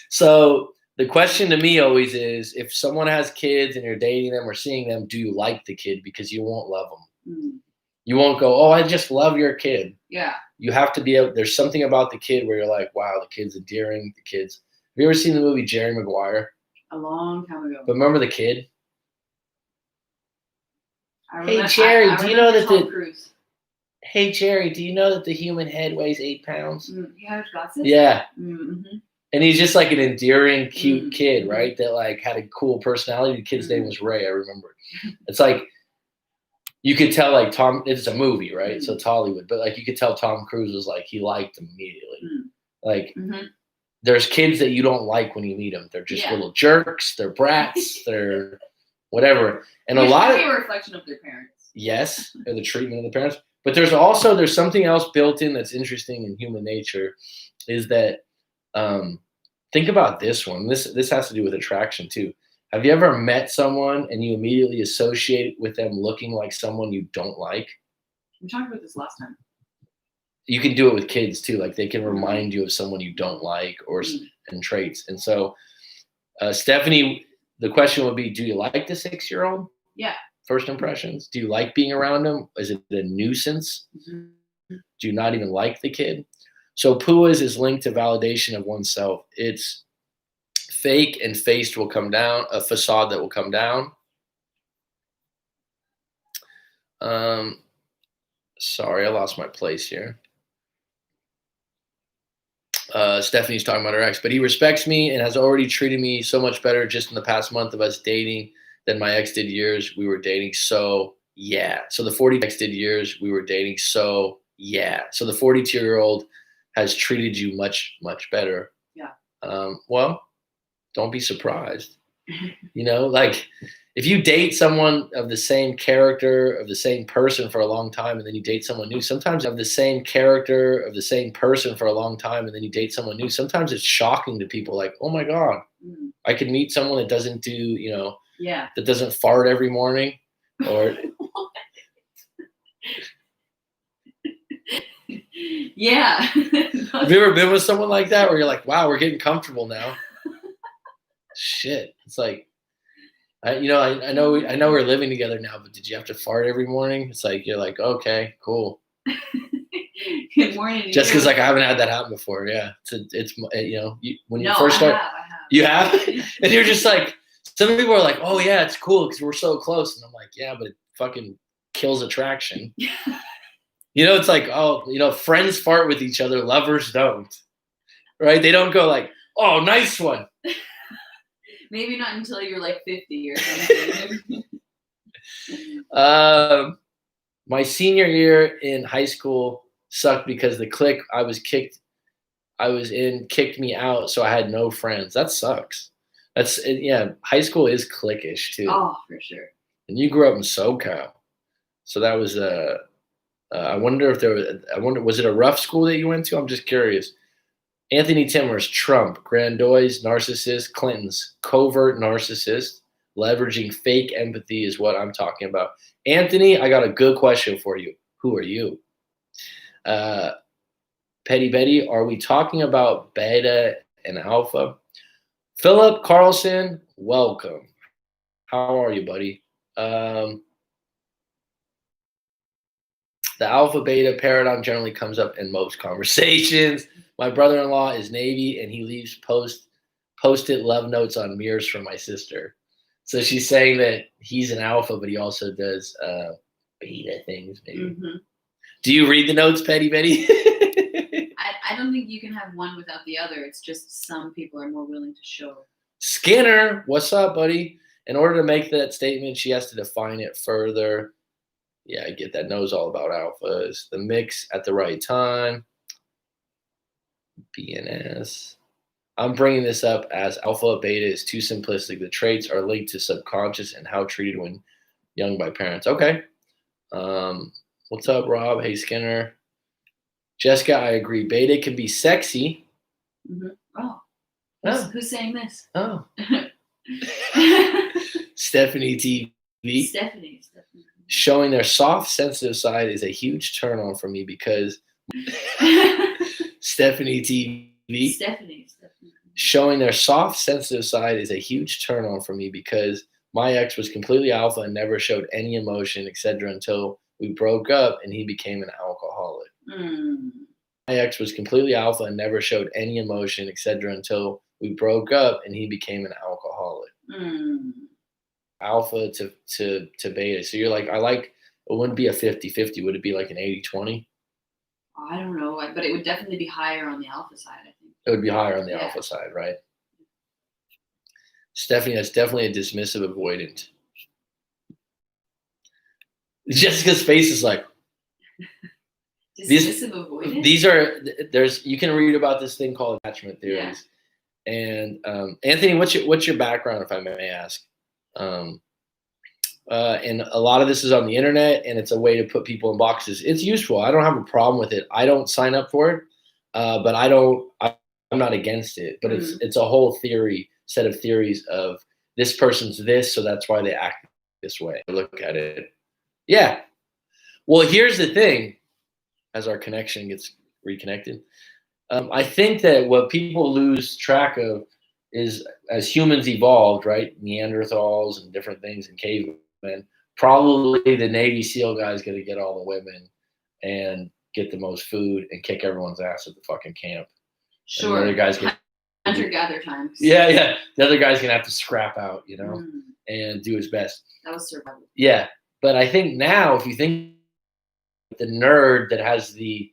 Speaker 1: So the question to me always is, if someone has kids and you're dating them or seeing them, do you like the kid? Because you won't love them. You won't go, oh, I just love your kid.
Speaker 2: Yeah.
Speaker 1: You have to be able, there's something about the kid where you're like, wow, the kid's endearing. Have you ever seen the movie Jerry Maguire?
Speaker 2: A long time ago.
Speaker 1: But remember the kid? Hey Jerry, do you know that Hey Jerry, do you know that the human head weighs 8 pounds?
Speaker 2: Yeah, glasses.
Speaker 1: Yeah.
Speaker 2: Mm-hmm.
Speaker 1: And he's just like an endearing, cute kid, right? That like had a cool personality. The kid's name was Ray, I remember. It's like you could tell, like Tom. It's a movie, right? So it's Hollywood, but like you could tell Tom Cruise was like he liked him immediately. Like there's kids that you don't like when you meet them. They're just little jerks. They're brats. They're whatever. And a lot of
Speaker 2: a reflection of their parents.
Speaker 1: Yes, or the treatment of the parents. But there's something else built in that's interesting in human nature, is that think about this one. This has to do with attraction too. Have you ever met someone and you immediately associate with them looking like someone you don't like?
Speaker 2: We talked about this last time.
Speaker 1: You can do it with kids too. Like they can remind you of someone you don't like and traits. And so, Stephanie, the question would be, do you like the 6-year-old?
Speaker 2: Yeah.
Speaker 1: First impressions. Do you like being around him? Is it a nuisance? Do you not even like the kid? So PUAs is linked to validation of oneself. It's fake and faced will come down, a facade that will come down. Sorry, I lost my place here. Stephanie's talking about her ex, but he respects me and has already treated me so much better just in the past month of us dating than my ex did years we were dating. So yeah. So the 40 ex did years we were dating. So yeah. So the 42-year-old has treated you much, much better.
Speaker 2: Yeah.
Speaker 1: Well, don't be surprised. You know, like if you date someone of the same character, of the same person for a long time, and then you date someone new, sometimes of the same character, of the same person for a long time, and then you date someone new, sometimes it's shocking to people like, oh my God, I could meet someone that doesn't do, you know, that doesn't fart every morning or.
Speaker 2: Yeah.
Speaker 1: Have you ever been with someone like that where you're like, wow, we're getting comfortable now? Shit. It's like, I know we're living together now, but did you have to fart every morning? It's like, you're like, okay, cool.
Speaker 2: Good morning.
Speaker 1: Just because like I haven't had that happen before. Yeah. It's you know, when you first start,
Speaker 2: I have.
Speaker 1: You have? And you're just like, some people are like, oh yeah, it's cool because we're so close. And I'm like, yeah, but it fucking kills attraction. You know, it's like, oh, you know, friends fart with each other, lovers don't. Right? They don't go like, oh, nice one.
Speaker 2: Maybe not until you're like 50 or something.
Speaker 1: My senior year in high school sucked because the clique I was in kicked me out, so I had no friends. That sucks. High school is cliquish too.
Speaker 2: Oh, for sure.
Speaker 1: And you grew up in SoCal, so that was I wonder was it a rough school that you went to? I'm just curious. Anthony Timmers, Trump, Grandois, narcissist, Clinton's covert narcissist, leveraging fake empathy is what I'm talking about. Anthony, I got a good question for you. Who are you? Petty Betty, are we talking about beta and alpha? Philip Carlson, welcome. How are you, buddy? The alpha beta paradigm generally comes up in most conversations. My brother-in-law is Navy, and he leaves post-it love notes on mirrors for my sister. So she's saying that he's an alpha, but he also does beta things, maybe. Mm-hmm. Do you read the notes, Petty Betty?
Speaker 2: I don't think you can have one without the other. It's just some people are more willing to show.
Speaker 1: Skinner, what's up, buddy? In order to make that statement, she has to define it further. Yeah, I get that. Knows all about alphas. The mix at the right time. BNS. I'm bringing this up as alpha beta is too simplistic. The traits are linked to subconscious and how treated when young by parents. Okay. What's up, Rob? Hey, Skinner. Jessica, I agree. Beta can be sexy.
Speaker 2: Mm-hmm. Oh. Who's saying this?
Speaker 1: Oh. Stephanie TV.
Speaker 2: Stephanie.
Speaker 1: Showing their soft, sensitive side is a huge turn on for me because Stephanie TV.
Speaker 2: Stephanie.
Speaker 1: Showing their soft, sensitive side is a huge turn on for me because my ex was completely alpha and never showed any emotion, etc., until we broke up and he became an alcoholic. My ex was completely alpha and never showed any emotion, etc., until we broke up and he became an alcoholic. Alpha to beta. So you're like, it wouldn't be a 50-50. Would it be like an 80-20?
Speaker 2: I don't know, but it would definitely be higher on the alpha side, I think.
Speaker 1: It would be higher on the alpha side, right? Stephanie, that's definitely a dismissive avoidant. Jessica's face is like,
Speaker 2: dismissive avoidant?
Speaker 1: You can read about this thing called attachment theories. Yeah. And Anthony, what's your background, if I may ask? And a lot of this is on the internet, and it's a way to put people in boxes. It's useful. I don't have a problem with it. I don't sign up for it, but I'm not against it. But it's a whole set of theories of this person's this, so that's why they act this way. Look at it. Yeah. Well, here's the thing. As our connection gets reconnected, I think that what people lose track of is as humans evolved, right? Neanderthals and different things and cavemen, probably the Navy SEAL guy is going to get all the women and get the most food and kick everyone's ass at the fucking camp.
Speaker 2: Sure.
Speaker 1: And the other guys get
Speaker 2: hunter-gatherer times.
Speaker 1: Yeah. The other guy's going to have to scrap out, and do his best.
Speaker 2: That was survival.
Speaker 1: Yeah. But I think now, if you think the nerd that has the,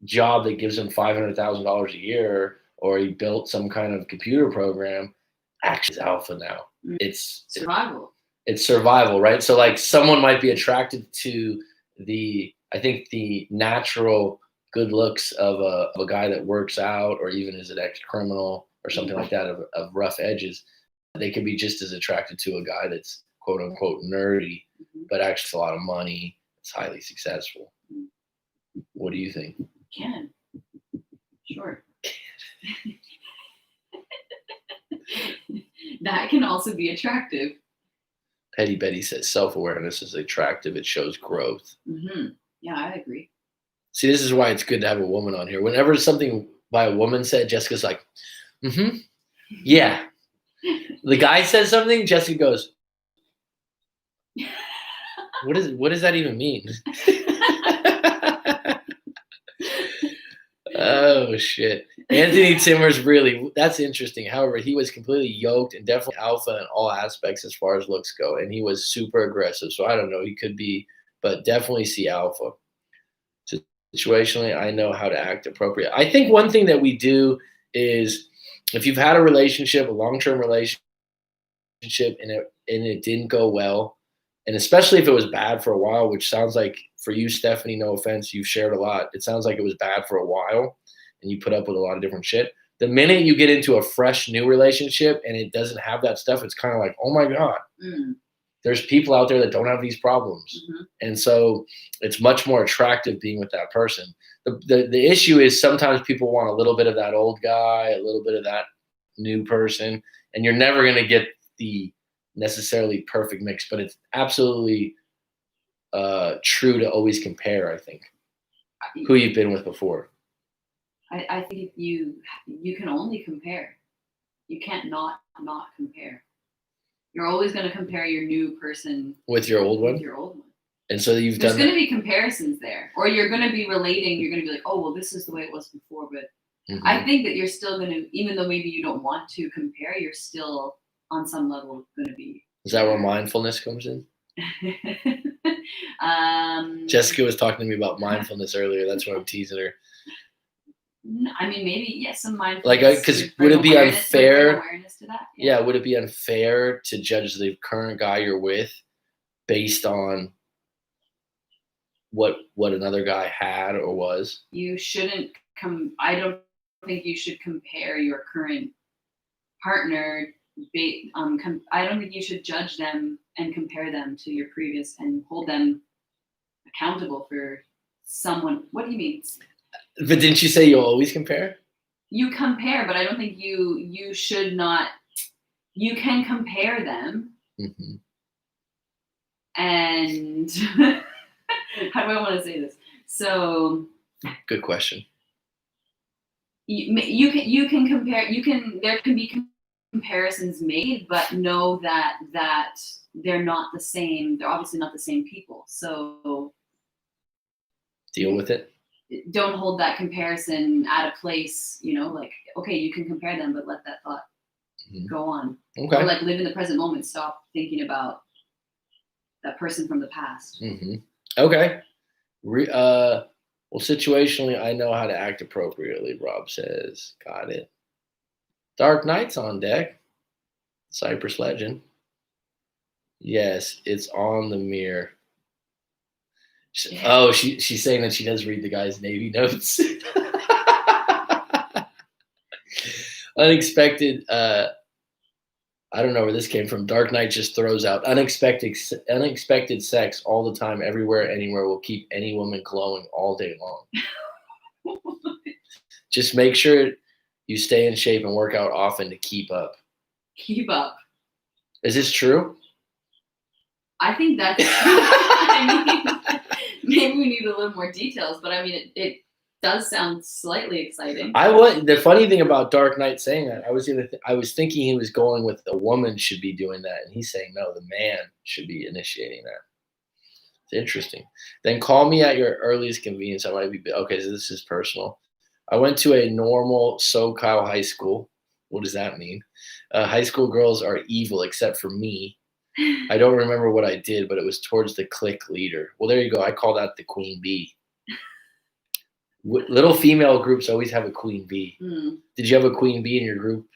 Speaker 1: job that gives him $500,000 a year, or he built some kind of computer program, actually is alpha now. It's
Speaker 2: survival.
Speaker 1: It's survival, right? So like someone might be attracted to the natural good looks of a guy that works out or even is an ex-criminal or something like that of rough edges, they can be just as attracted to a guy that's quote unquote nerdy, but actually has a lot of money, it's highly successful. What do you think?
Speaker 2: Can. Sure. That can also be attractive.
Speaker 1: Petty Betty says self-awareness is attractive. It shows growth.
Speaker 2: Yeah, I agree.
Speaker 1: See, this is why it's good to have a woman on here. Whenever something by a woman said, Jessica's like, yeah. The guy says something, Jessica goes, what does that even mean? Oh shit. Anthony Timmer's that's interesting. However, he was completely yoked and definitely alpha in all aspects as far as looks go. And he was super aggressive. So I don't know, he could be, but definitely see alpha. Situationally, I know how to act appropriate. I think one thing that we do is if you've had a relationship, a long-term relationship, and it didn't go well, and especially if it was bad for a while, which sounds like for you, Stephanie, no offense, you've shared a lot. It sounds like it was bad for a while and you put up with a lot of different shit. The minute you get into a fresh new relationship and it doesn't have that stuff, it's kind of like, oh my God, there's people out there that don't have these problems. And so it's much more attractive being with that person. The issue is sometimes people want a little bit of that old guy, a little bit of that new person, and you're never going to get the necessarily perfect mix, but it's absolutely true to always compare, I think, who you've been with before.
Speaker 2: I think you can only compare. You can't not compare. You're always going to compare your new person
Speaker 1: with your old one.
Speaker 2: With your old one.
Speaker 1: And so there's
Speaker 2: going to be comparisons there, or you're going to be relating. You're going to be like, oh, well, this is the way it was before. But I think that you're still going to, even though maybe you don't want to compare, you're still on some level going to be.
Speaker 1: Is that where mindfulness comes in? Jessica was talking to me about mindfulness earlier. That's why I'm teasing her.
Speaker 2: I mean, maybe yes, some mindfulness.
Speaker 1: Like, because would it be unfair?
Speaker 2: Awareness to that?
Speaker 1: Yeah, would it be unfair to judge the current guy you're with based on what another guy had or was?
Speaker 2: You shouldn't I don't think you should compare your current partner. I don't think you should judge them and compare them to your previous and hold them accountable for someone. What do you mean?
Speaker 1: But didn't you say you'll always compare?
Speaker 2: You compare, but I don't think you should not. You can compare them. And how do I want to say this? So
Speaker 1: good question.
Speaker 2: You can compare. There can be comparisons made, but know that they're not the same. They're obviously not the same people. So
Speaker 1: deal with it.
Speaker 2: Don't hold that comparison at a place, like, okay, you can compare them, but let that thought go on.
Speaker 1: Okay.
Speaker 2: Or like live in the present moment. Stop thinking about that person from the past.
Speaker 1: Okay. Well, situationally, I know how to act appropriately, Rob says. Got it. Dark Knight's on deck. Cypress Legend. Yes, it's on the mirror. Oh, she's saying that she does read the guy's Navy notes. Unexpected. I don't know where this came from. Dark Knight just throws out unexpected sex all the time, everywhere, anywhere will keep any woman glowing all day long. Just make sure you stay in shape and work out often to keep up.
Speaker 2: Keep up.
Speaker 1: Is this true?
Speaker 2: I think that's true. I mean, maybe we need a little more details, but I mean, it does sound slightly exciting.
Speaker 1: The funny thing about Dark Knight saying that, I was thinking he was going with the woman should be doing that, and he's saying no, the man should be initiating that. It's interesting. Then call me at your earliest convenience. I might be okay. So this is personal. I went to a normal SoCal high school. What does that mean? High school girls are evil except for me. I don't remember what I did, but it was towards the clique leader. Well, there you go. I call that the queen bee. Little female groups always have a queen bee. Did you have a queen bee in your group?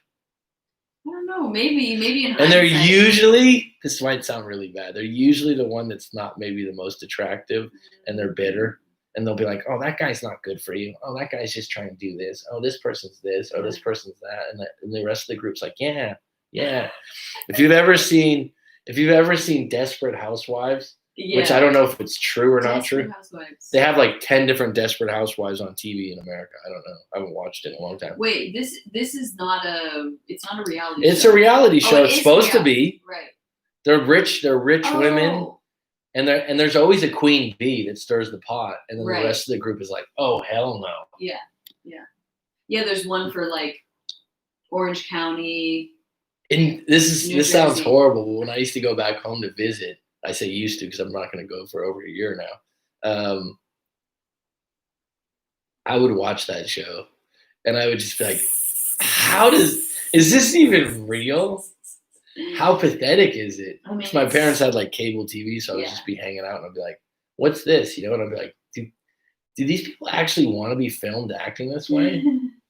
Speaker 2: I don't know. Maybe in
Speaker 1: and they're usually, this might sound really bad, they're usually the one that's not maybe the most attractive, and they're bitter. And they'll be like, oh, that guy's not good for you. Oh, that guy's just trying to do this. Oh, this person's this. Oh, this person's that. And the rest of the group's like, yeah, yeah. If you've ever seen Desperate Housewives, which I don't know if it's true or not true.
Speaker 2: Housewives.
Speaker 1: They have like 10 different Desperate Housewives on TV in America. I don't know. I haven't watched it in a long time.
Speaker 2: Wait, this is not it's not a reality
Speaker 1: It's
Speaker 2: show.
Speaker 1: a reality show. It's supposed to be.
Speaker 2: Right.
Speaker 1: They're rich women. And there's always a queen bee that stirs the pot, and then the rest of the group is like, "Oh, hell no!"
Speaker 2: Yeah. There's one for like Orange County.
Speaker 1: And this sounds horrible, but when I used to go back home to visit, I say used to because I'm not going to go for over a year now. I would watch that show, and I would just be like, is this even real? How pathetic is it? I mean, my parents had like cable TV, so I would just be hanging out and I'd be like, what's this? And I'd be like, do these people actually want to be filmed acting this way?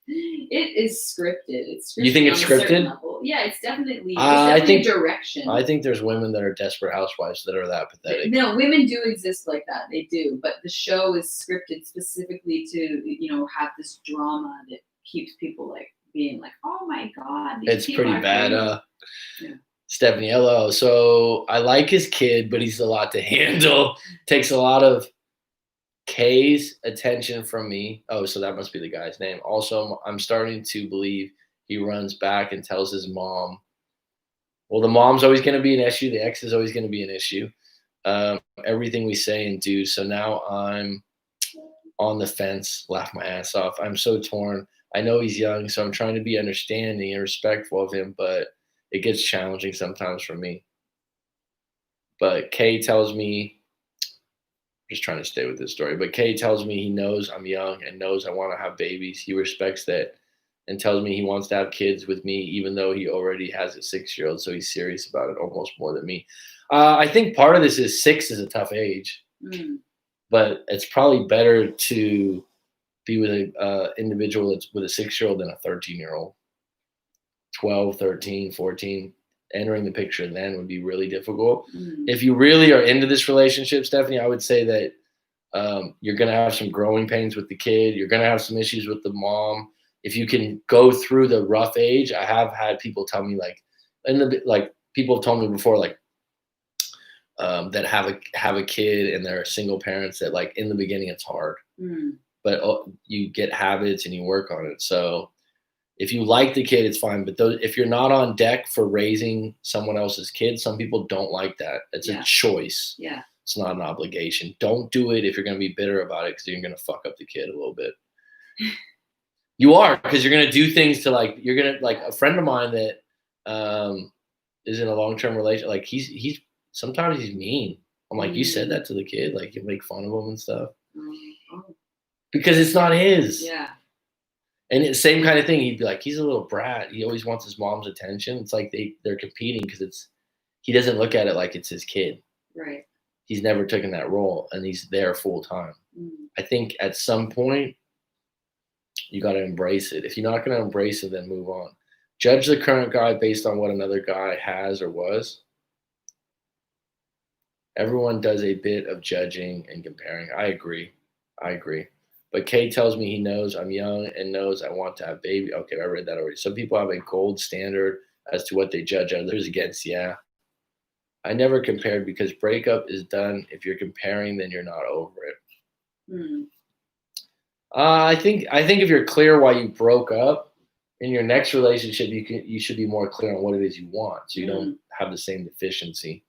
Speaker 2: It is scripted. It's scripted.
Speaker 1: You think it's scripted?
Speaker 2: Yeah, it's definitely a direction.
Speaker 1: I think there's women that are Desperate Housewives that are that pathetic.
Speaker 2: No, women do exist like that. They do. But the show is scripted specifically to, have this drama that keeps people like being like, oh my God.
Speaker 1: It's pretty bad. Stephanie, hello. So I like his kid, but he's a lot to handle. Takes a lot of K's attention from me. Oh, so that must be the guy's name. Also, I'm starting to believe he runs back and tells his mom. Well, the mom's always going to be an issue. The ex is always going to be an issue. Everything we say and do. So now I'm on the fence, laugh my ass off. I'm so torn. I know he's young, so I'm trying to be understanding and respectful of him, but it gets challenging sometimes for me. But Kay tells me, just trying to stay with this story, but Kay tells me he knows I'm young and knows I want to have babies. He respects that and tells me he wants to have kids with me, even though he already has a 6-year-old. So he's serious about it almost more than me. I think part of this is 6 is a tough age, but it's probably better to be with an individual that's with a 6-year-old than a 13-year-old. 12, 13, 14, entering the picture then would be really difficult. If you really are into this relationship, Stephanie, I would say that you're going to have some growing pains with the kid. You're going to have some issues with the mom. If you can go through the rough age, I have had people tell me people have told me before, that have a kid and they're single parents that like in the beginning it's hard, but you get habits and you work on it. So if you like the kid, it's fine. But if you're not on deck for raising someone else's kid, some people don't like that. It's a choice. Yeah. It's not an obligation. Don't do it if you're going to be bitter about it because you're going to fuck up the kid a little bit. You are, because you're going to do things to a friend of mine that is in a long-term relationship. Like he's sometimes he's mean. I'm like, you said that to the kid? Like you make fun of him and stuff? Because it's not his. Yeah. And it's the same kind of thing. He'd be like, he's a little brat. He always wants his mom's attention. It's like they're competing because he doesn't look at it like it's his kid. Right. He's never taken that role, and he's there full time. I think at some point, you got to embrace it. If you're not going to embrace it, then move on. Judge the current guy based on what another guy has or was. Everyone does a bit of judging and comparing. I agree. But Kay tells me he knows I'm young and knows I want to have baby. Okay, I read that already. Some people have a gold standard as to what they judge others against. Yeah. I never compared because breakup is done. If you're comparing, then you're not over it. I think if you're clear why you broke up, in your next relationship, you should be more clear on what it is you want, so you don't have the same deficiency.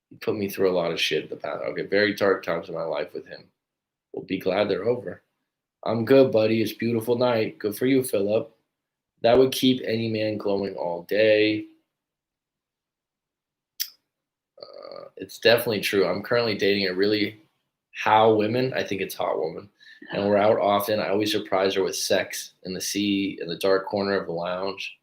Speaker 1: He put me through a lot of shit in the past. Okay, very dark times in my life with him. We'll be glad they're over. I'm good, buddy. It's a beautiful night. Good for you, Philip. That would keep any man glowing all day. It's definitely true. I'm currently dating a really woman. I think it's hot woman. And we're out often. I always surprise her with sex in the sea in the dark corner of the lounge.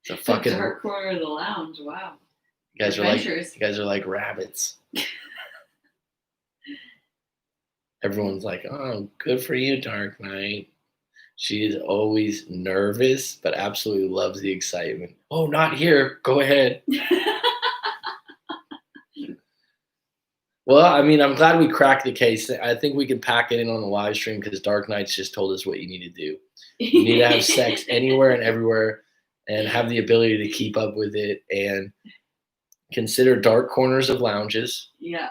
Speaker 1: It's a fucking
Speaker 2: dark corner of the lounge. Wow.
Speaker 1: You guys are like rabbits. Everyone's like, oh, good for you, Dark Knight. She is always nervous, but absolutely loves the excitement. Oh, not here. Go ahead. Well, I mean, I'm glad we cracked the case. I think we can pack it in on the live stream because Dark Knights just told us what you need to do. You need to have sex anywhere and everywhere and have the ability to keep up with it and consider dark corners of lounges.
Speaker 2: Yeah.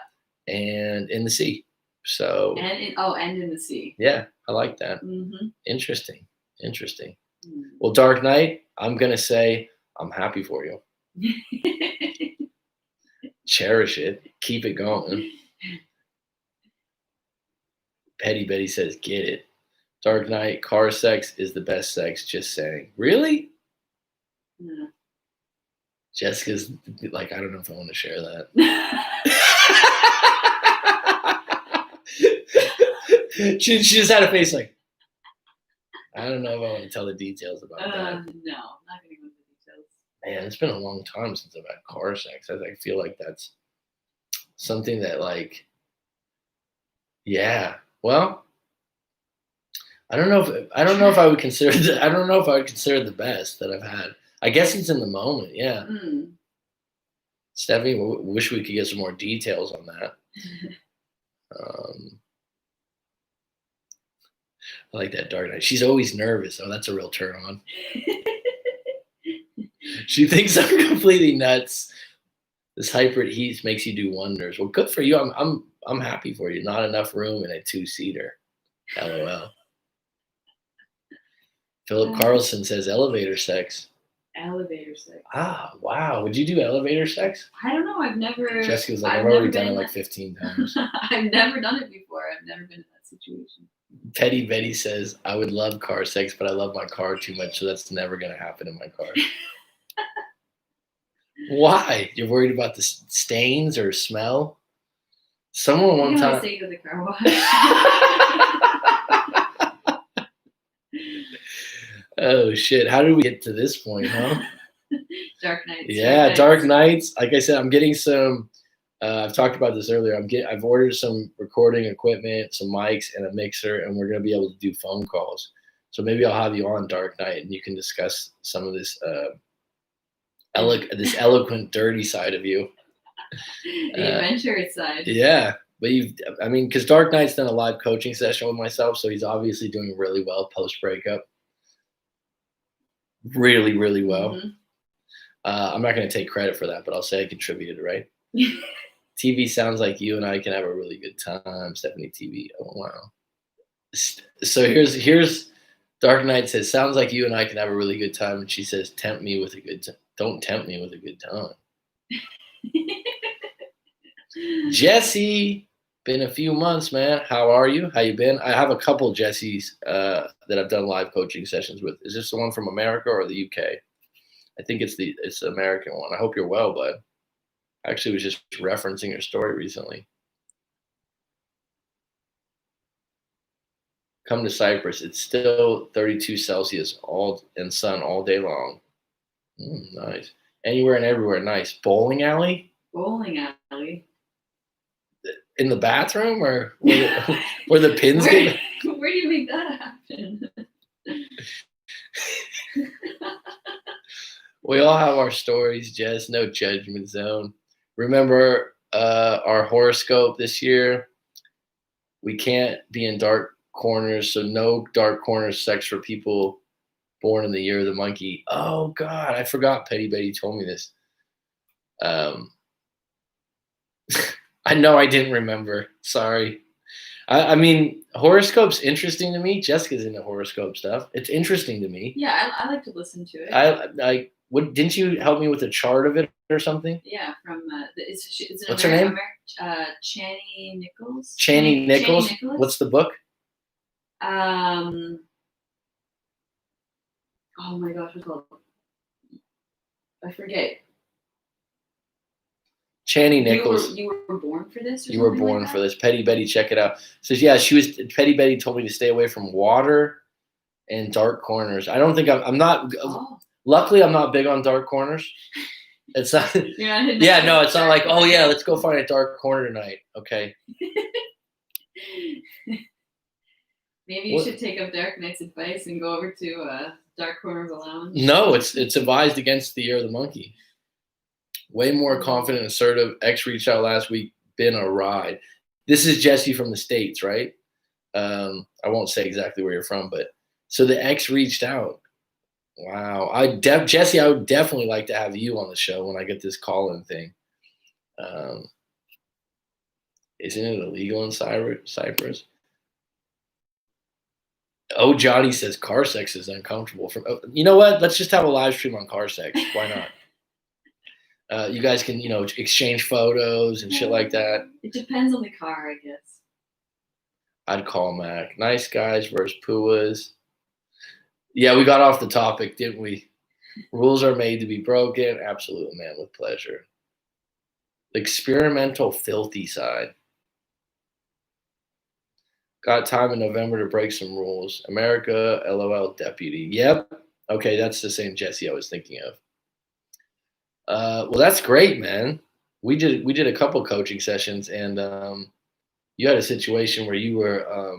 Speaker 1: And in the sea. So.
Speaker 2: And in the sea.
Speaker 1: Yeah, I like that.
Speaker 2: Mm-hmm.
Speaker 1: Interesting.
Speaker 2: Mm.
Speaker 1: Well, Dark Knight, I'm going to say I'm happy for you. Cherish it. Keep it going. Petty Betty says, get it. Dark Knight, car sex is the best sex, just saying. Really?
Speaker 2: Yeah.
Speaker 1: Jessica's like, I don't know if I want to share that. she just had a face like, I don't know if I want to tell the details about that.
Speaker 2: No, I'm not going to go into details.
Speaker 1: Man, it's been a long time since I've had car sex. I feel like that's something that, like, yeah. Well, I don't know if I would consider the best that I've had. I guess it's in the moment, yeah.
Speaker 2: Mm.
Speaker 1: Stephanie, wish we could get some more details on that. I like that Dark Knight. She's always nervous. Oh, that's a real turn on. She thinks I'm completely nuts. This hybrid heat makes you do wonders. Well, good for you. I'm happy for you. Not enough room in a 2-seater. LOL. Philip Carlson says elevator sex.
Speaker 2: Elevator sex.
Speaker 1: Ah, wow. Would you do elevator sex?
Speaker 2: I don't know. I've never.
Speaker 1: Jessica was like, I've already done it like 15 times.
Speaker 2: I've never done it before. I've never been in that situation.
Speaker 1: Petty Betty says, I would love car sex, but I love my car too much, so that's never going to happen in my car. Why? You're worried about the stains or smell? Someone one time.
Speaker 2: Stay to the car wash.
Speaker 1: Oh shit! How did we get to this point, huh?
Speaker 2: Dark Knights.
Speaker 1: Yeah, Dark Knights. Like I said, I'm getting some. I've talked about this earlier. I've ordered some recording equipment, some mics, and a mixer, and we're gonna be able to do phone calls. So maybe I'll have you on Dark Knight, and you can discuss some of this this eloquent, dirty side of you.
Speaker 2: The adventurous side.
Speaker 1: Yeah, but because Dark Knight's done a live coaching session with myself, so he's obviously doing really well post breakup. Really, really well.
Speaker 2: Mm-hmm.
Speaker 1: I'm not going to take credit for that, but I'll say I contributed, right? TV sounds like you and I can have a really good time. Stephanie TV. Oh, wow. So here's Dark Knight says, sounds like you and I can have a really good time. And she says, tempt me with a good time. Don't tempt me with a good time. Jesse, been a few months, man. How are you? How you been? I have a couple Jessies that I've done live coaching sessions with. Is this the one from America or the UK? I think it's the American one. I hope you're well, bud. I actually was just referencing your story recently. Come to Cyprus. It's still 32 Celsius and sun all day long. Nice. Anywhere and everywhere. Nice. Bowling alley?
Speaker 2: Bowling alley.
Speaker 1: In the bathroom or where the pins get?
Speaker 2: Where do you make that happen?
Speaker 1: We all have our stories, Jess. No judgment zone. Remember our horoscope this year? We can't be in dark corners, so no dark corners sex for people born in the year of the monkey. Oh, God. I forgot Petty Betty told me this. I know I didn't remember. Sorry. I mean, horoscope's interesting to me. Jessica's into horoscope stuff. It's interesting to me.
Speaker 2: Yeah, I like to listen to it.
Speaker 1: Didn't you help me with a chart of it or something?
Speaker 2: Yeah, from
Speaker 1: what's her name?
Speaker 2: Channy Nichols.
Speaker 1: Channy Nichols. What's the book?
Speaker 2: Oh my gosh, what's it called? I forget.
Speaker 1: Channy Nichols.
Speaker 2: You were born for this?
Speaker 1: You were born for this. Petty Betty, check it out. Says, yeah, Petty Betty told me to stay away from water and dark corners. I don't think I'm not. Oh. Luckily, I'm not big on dark corners. It's not. Yeah, no, it's not like, oh yeah, let's go find a dark corner tonight. Okay.
Speaker 2: Maybe you should take up Dark Knight's advice and go over to a dark corner of a lounge.
Speaker 1: No, it's advised against the year of the monkey. Way more confident, assertive. X reached out last week. been a ride. This is Jesse from the States, right? I won't say exactly where you're from, but so the ex reached out. Wow. Jesse, I would definitely like to have you on the show when I get this call-in thing. Um, isn't it illegal in Cyprus? Oh, Johnny says car sex is uncomfortable. You know what? Let's just have a live stream on car sex. Why not? You guys can, exchange photos and shit like that.
Speaker 2: It depends on the car, I guess.
Speaker 1: I'd call Mac. Nice guys versus PUAs. Yeah, we got off the topic, didn't we? Rules are made to be broken. Absolutely, man, with pleasure. The experimental, filthy side. Got time in November to break some rules. America, LOL, deputy. Yep. Okay, that's the same Jesse I was thinking of. Well, that's great, man. We did a couple coaching sessions, and you had a situation where you were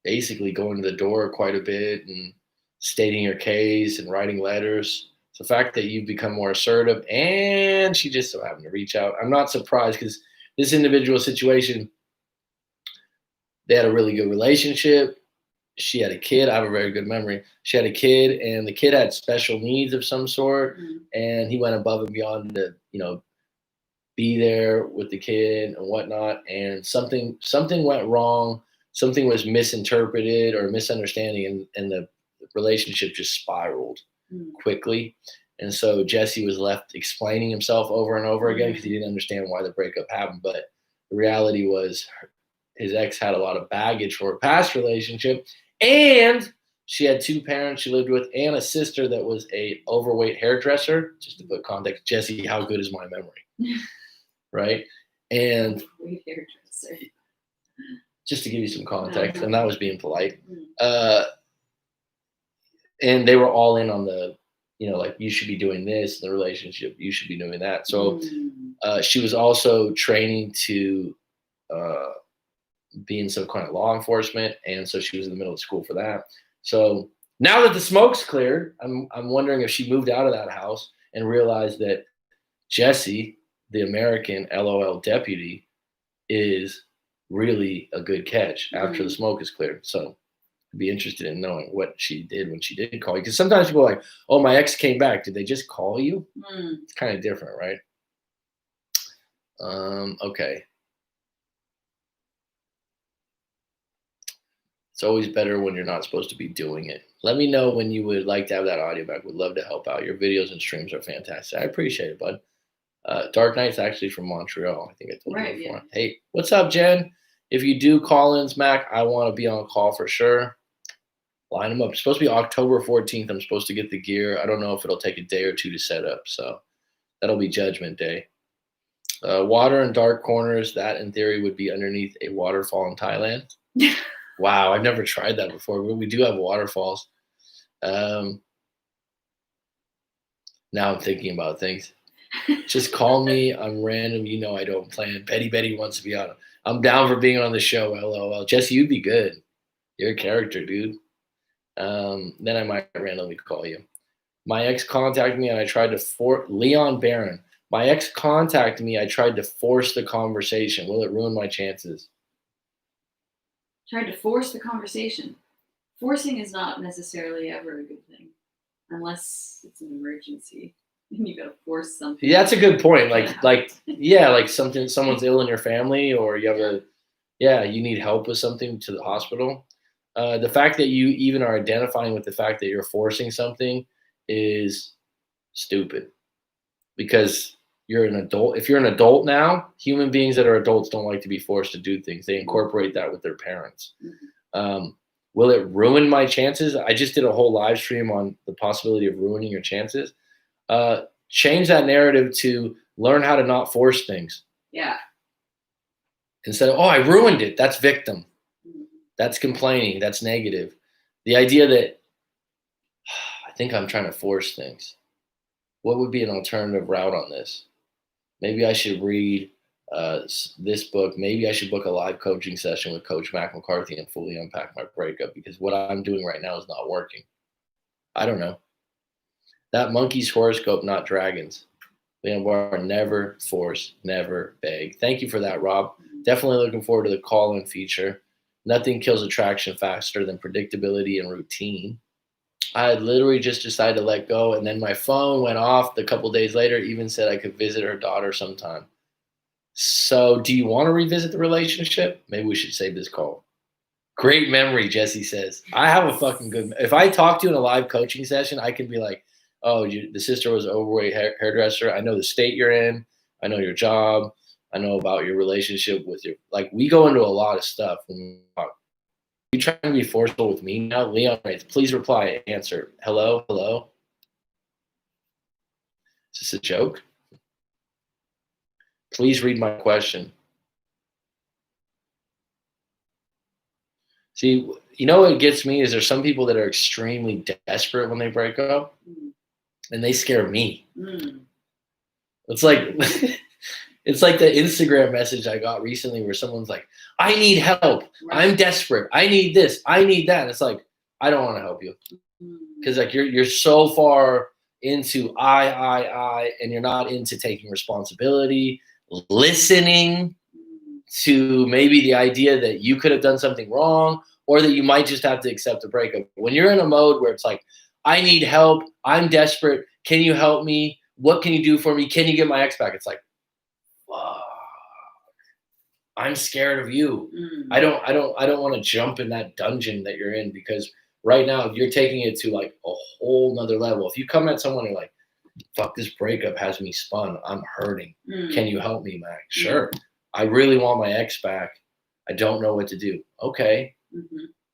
Speaker 1: basically going to the door quite a bit and stating your case and writing letters. It's the fact that you've become more assertive, and she just so happened to reach out. I'm not surprised because this individual situation, they had a really good relationship. She had a kid. I have a very good memory. She had a kid, and the kid had special needs of some sort, and he went above and beyond to, be there with the kid and whatnot. And something went wrong. Something was misinterpreted or misunderstanding, and the relationship just spiraled quickly. And so Jesse was left explaining himself over and over again because he didn't understand why the breakup happened. But the reality was his ex had a lot of baggage from her past relationship, and she had 2 parents she lived with and a sister that was a overweight hairdresser. Just to put context, Jesse, how good is my memory? Right? And
Speaker 2: overweight hairdresser.
Speaker 1: Just to give you some context, and that was being polite. And they were all in on the, like, you should be doing this in the relationship, you should be doing that. So she was also training to be in some kind of law enforcement, and so she was in the middle of school for that. So now that the smoke's cleared, I'm wondering if she moved out of that house and realized that Jesse, the American LOL deputy, is really a good catch after the smoke is cleared. So I'd be interested in knowing what she did when she did call you. Because sometimes people are like, oh, my ex came back. Did they just call you? It's kind of different, right? Okay. It's always better when you're not supposed to be doing it. Let me know when you would like to have that audio back. Would love to help out. Your videos and streams are fantastic. I appreciate it, bud. Dark Knight's actually from Montreal. I think I told you before. Yeah. Hey, what's up, Jen? If you do call-ins, Mac, I want to be on call for sure. Line them up. It's supposed to be October 14th. I'm supposed to get the gear. I don't know if it'll take a day or 2 to set up. So that'll be Judgment Day. Water in dark corners. That, in theory, would be underneath a waterfall in Thailand. Wow, I've never tried that before, but we do have waterfalls. Now I'm thinking about things. Just call me. I'm random. I don't plan. Betty wants to be on. I'm down for being on the show. LOL. Jesse, you'd be good. You're a character, dude. Then I might randomly call you. My ex contacted me and I tried to Leon Barron. My ex contacted me. I tried to force the conversation. Will it ruin my chances?
Speaker 2: Tried to force the conversation. Forcing is not necessarily ever a good thing, unless it's an emergency. You gotta force something.
Speaker 1: Yeah, that's a good point. Like someone's ill in your family, or you have you need help with something to the hospital. The fact that you even are identifying with the fact that you're forcing something is stupid, because you're an adult. If you're an adult now, human beings that are adults don't like to be forced to do things. They incorporate that with their parents. Will it ruin my chances? I just did a whole live stream on the possibility of ruining your chances. Change that narrative to learn how to not force things.
Speaker 2: Yeah.
Speaker 1: Instead of, oh, I ruined it. That's victim. That's complaining. That's negative. The idea that I think I'm trying to force things. What would be an alternative route on this? Maybe I should read this book. Maybe I should book a live coaching session with Coach Mac McCarthy and fully unpack my breakup, because what I'm doing right now is not working. I don't know. That monkey's horoscope, not dragons. Leon Bar, never force, never beg. Thank you for that, Rob. Definitely looking forward to the call-in feature. Nothing kills attraction faster than predictability and routine. I had literally just decided to let go, and then my phone went off a couple days later, even said I could visit her daughter sometime. So do you want to revisit the relationship? Maybe we should save this call. Great memory, Jesse says. I have a fucking good – if I talk to you in a live coaching session, I can be like, oh, the sister was an overweight hairdresser. I know the state you're in. I know your job. I know about your relationship with your – like we go into a lot of stuff when we talk. You trying to be forceful with me now? Leon writes, please reply, answer. Hello, hello. Is this a joke? Please read my question. See, you know what gets me is there's some people that are extremely desperate when they break up, and they scare me. It's like it's like the Instagram message I got recently where someone's like, I need help. I'm desperate. I need this. I need that. And it's like, I don't want to help you. Because like you're so far into I, and you're not into taking responsibility, listening to maybe the idea that you could have done something wrong or that you might just have to accept a breakup. When you're in a mode where it's like, I need help. I'm desperate. Can you help me? What can you do for me? Can you get my ex back? It's like, fuck. I'm scared of you. I don't want to jump in that dungeon that you're in because right now you're taking it to like a whole nother level. If you come at someone and you're like, fuck, this breakup has me spun. I'm hurting. Can you help me, Mac? Sure. I really want my ex back. I don't know what to do. Okay.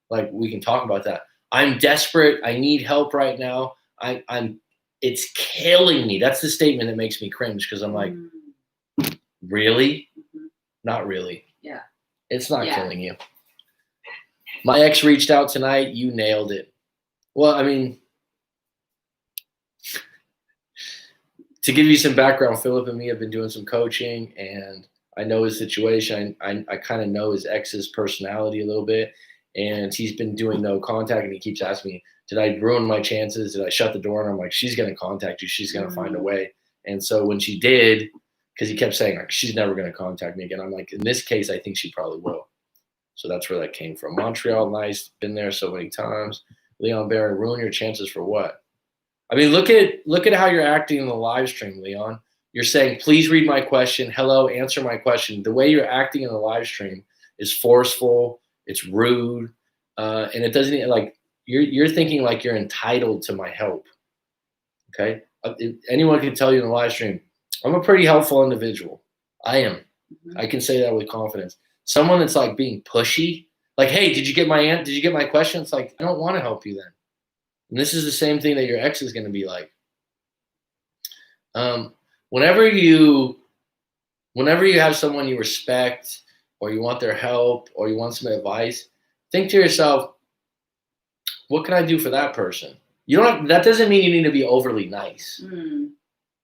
Speaker 1: Like we can talk about that. I'm desperate. I need help right now. It's killing me. That's the statement that makes me cringe because I'm like, really? Not really.
Speaker 2: Yeah.
Speaker 1: It's not killing you. My ex reached out tonight. You nailed it. Well, I mean, to give you some background, Philip and me have been doing some coaching, and I know his situation. I kind of know his ex's personality a little bit, and he's been doing no contact, and he keeps asking me, did I ruin my chances? Did I shut the door? And I'm like, she's going to contact you. She's going to find a way. And so when she did, because he kept saying, like, she's never going to contact me again. I'm like, in this case, I think she probably will. So that's where that came from. Montreal, nice. Been there so many times. Leon Barron, ruin your chances for what? I mean, look at how you're acting in the live stream, Leon. You're saying, please read my question. Hello, answer my question. The way you're acting in the live stream is forceful. It's rude. And it doesn't like you're thinking like you're entitled to my help. Okay. Anyone can tell you in the live stream, I'm a pretty helpful individual. I am. I can say that with confidence. Someone that's like being pushy, like, hey, did you get my question? It's like, I don't want to help you then. And this is the same thing that your ex is going to be like. Whenever you have someone you respect or you want their help or you want some advice, think to yourself, what can I do for that person? That doesn't mean you need to be overly nice.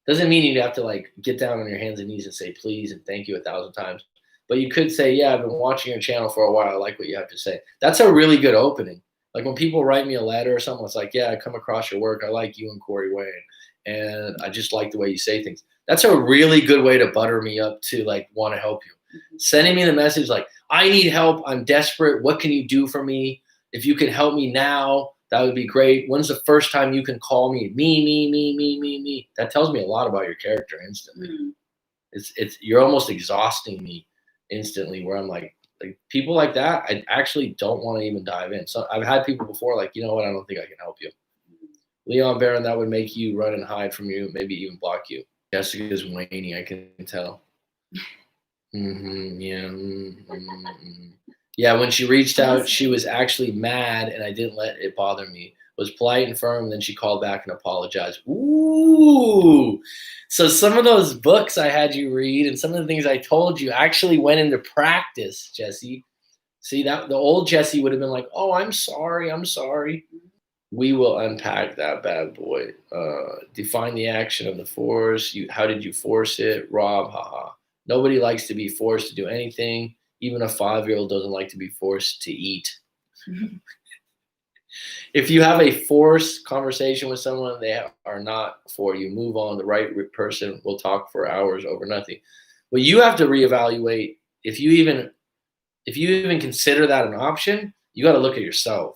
Speaker 1: Doesn't mean you have to like get down on your hands and knees and say please and thank you 1,000 times. But you could say, yeah, I've been watching your channel for a while. I like what you have to say. That's a really good opening. Like when people write me a letter or something, it's like, yeah, I come across your work. I like you and Corey Wayne. And I just like the way you say things. That's a really good way to butter me up to like want to help you. Sending me the message like, I need help. I'm desperate. What can you do for me? If you can help me now, that would be great. When's the first time you can call me? Me. That tells me a lot about your character instantly. You're almost exhausting me instantly where I'm like people like that, I actually don't want to even dive in. So I've had people before like, you know what? I don't think I can help you. Leon Barron, that would make you run and hide from you, maybe even block you. Jessica's waning, I can tell. Yeah, when she reached out, she was actually mad and I didn't let it bother me. Was polite and firm, then she called back and apologized. Ooh. So some of those books I had you read and some of the things I told you actually went into practice, Jesse. See, that the old Jesse would have been like, oh, I'm sorry. We will unpack that bad boy. Define the action of the force. How did you force it? Rob, haha. Nobody likes to be forced to do anything. Even a 5-year-old doesn't like to be forced to eat. if you have a forced conversation with someone, they are not for you. Move on. The right person will talk for hours over nothing. Well, you have to reevaluate if you even consider that an option. You got to look at yourself.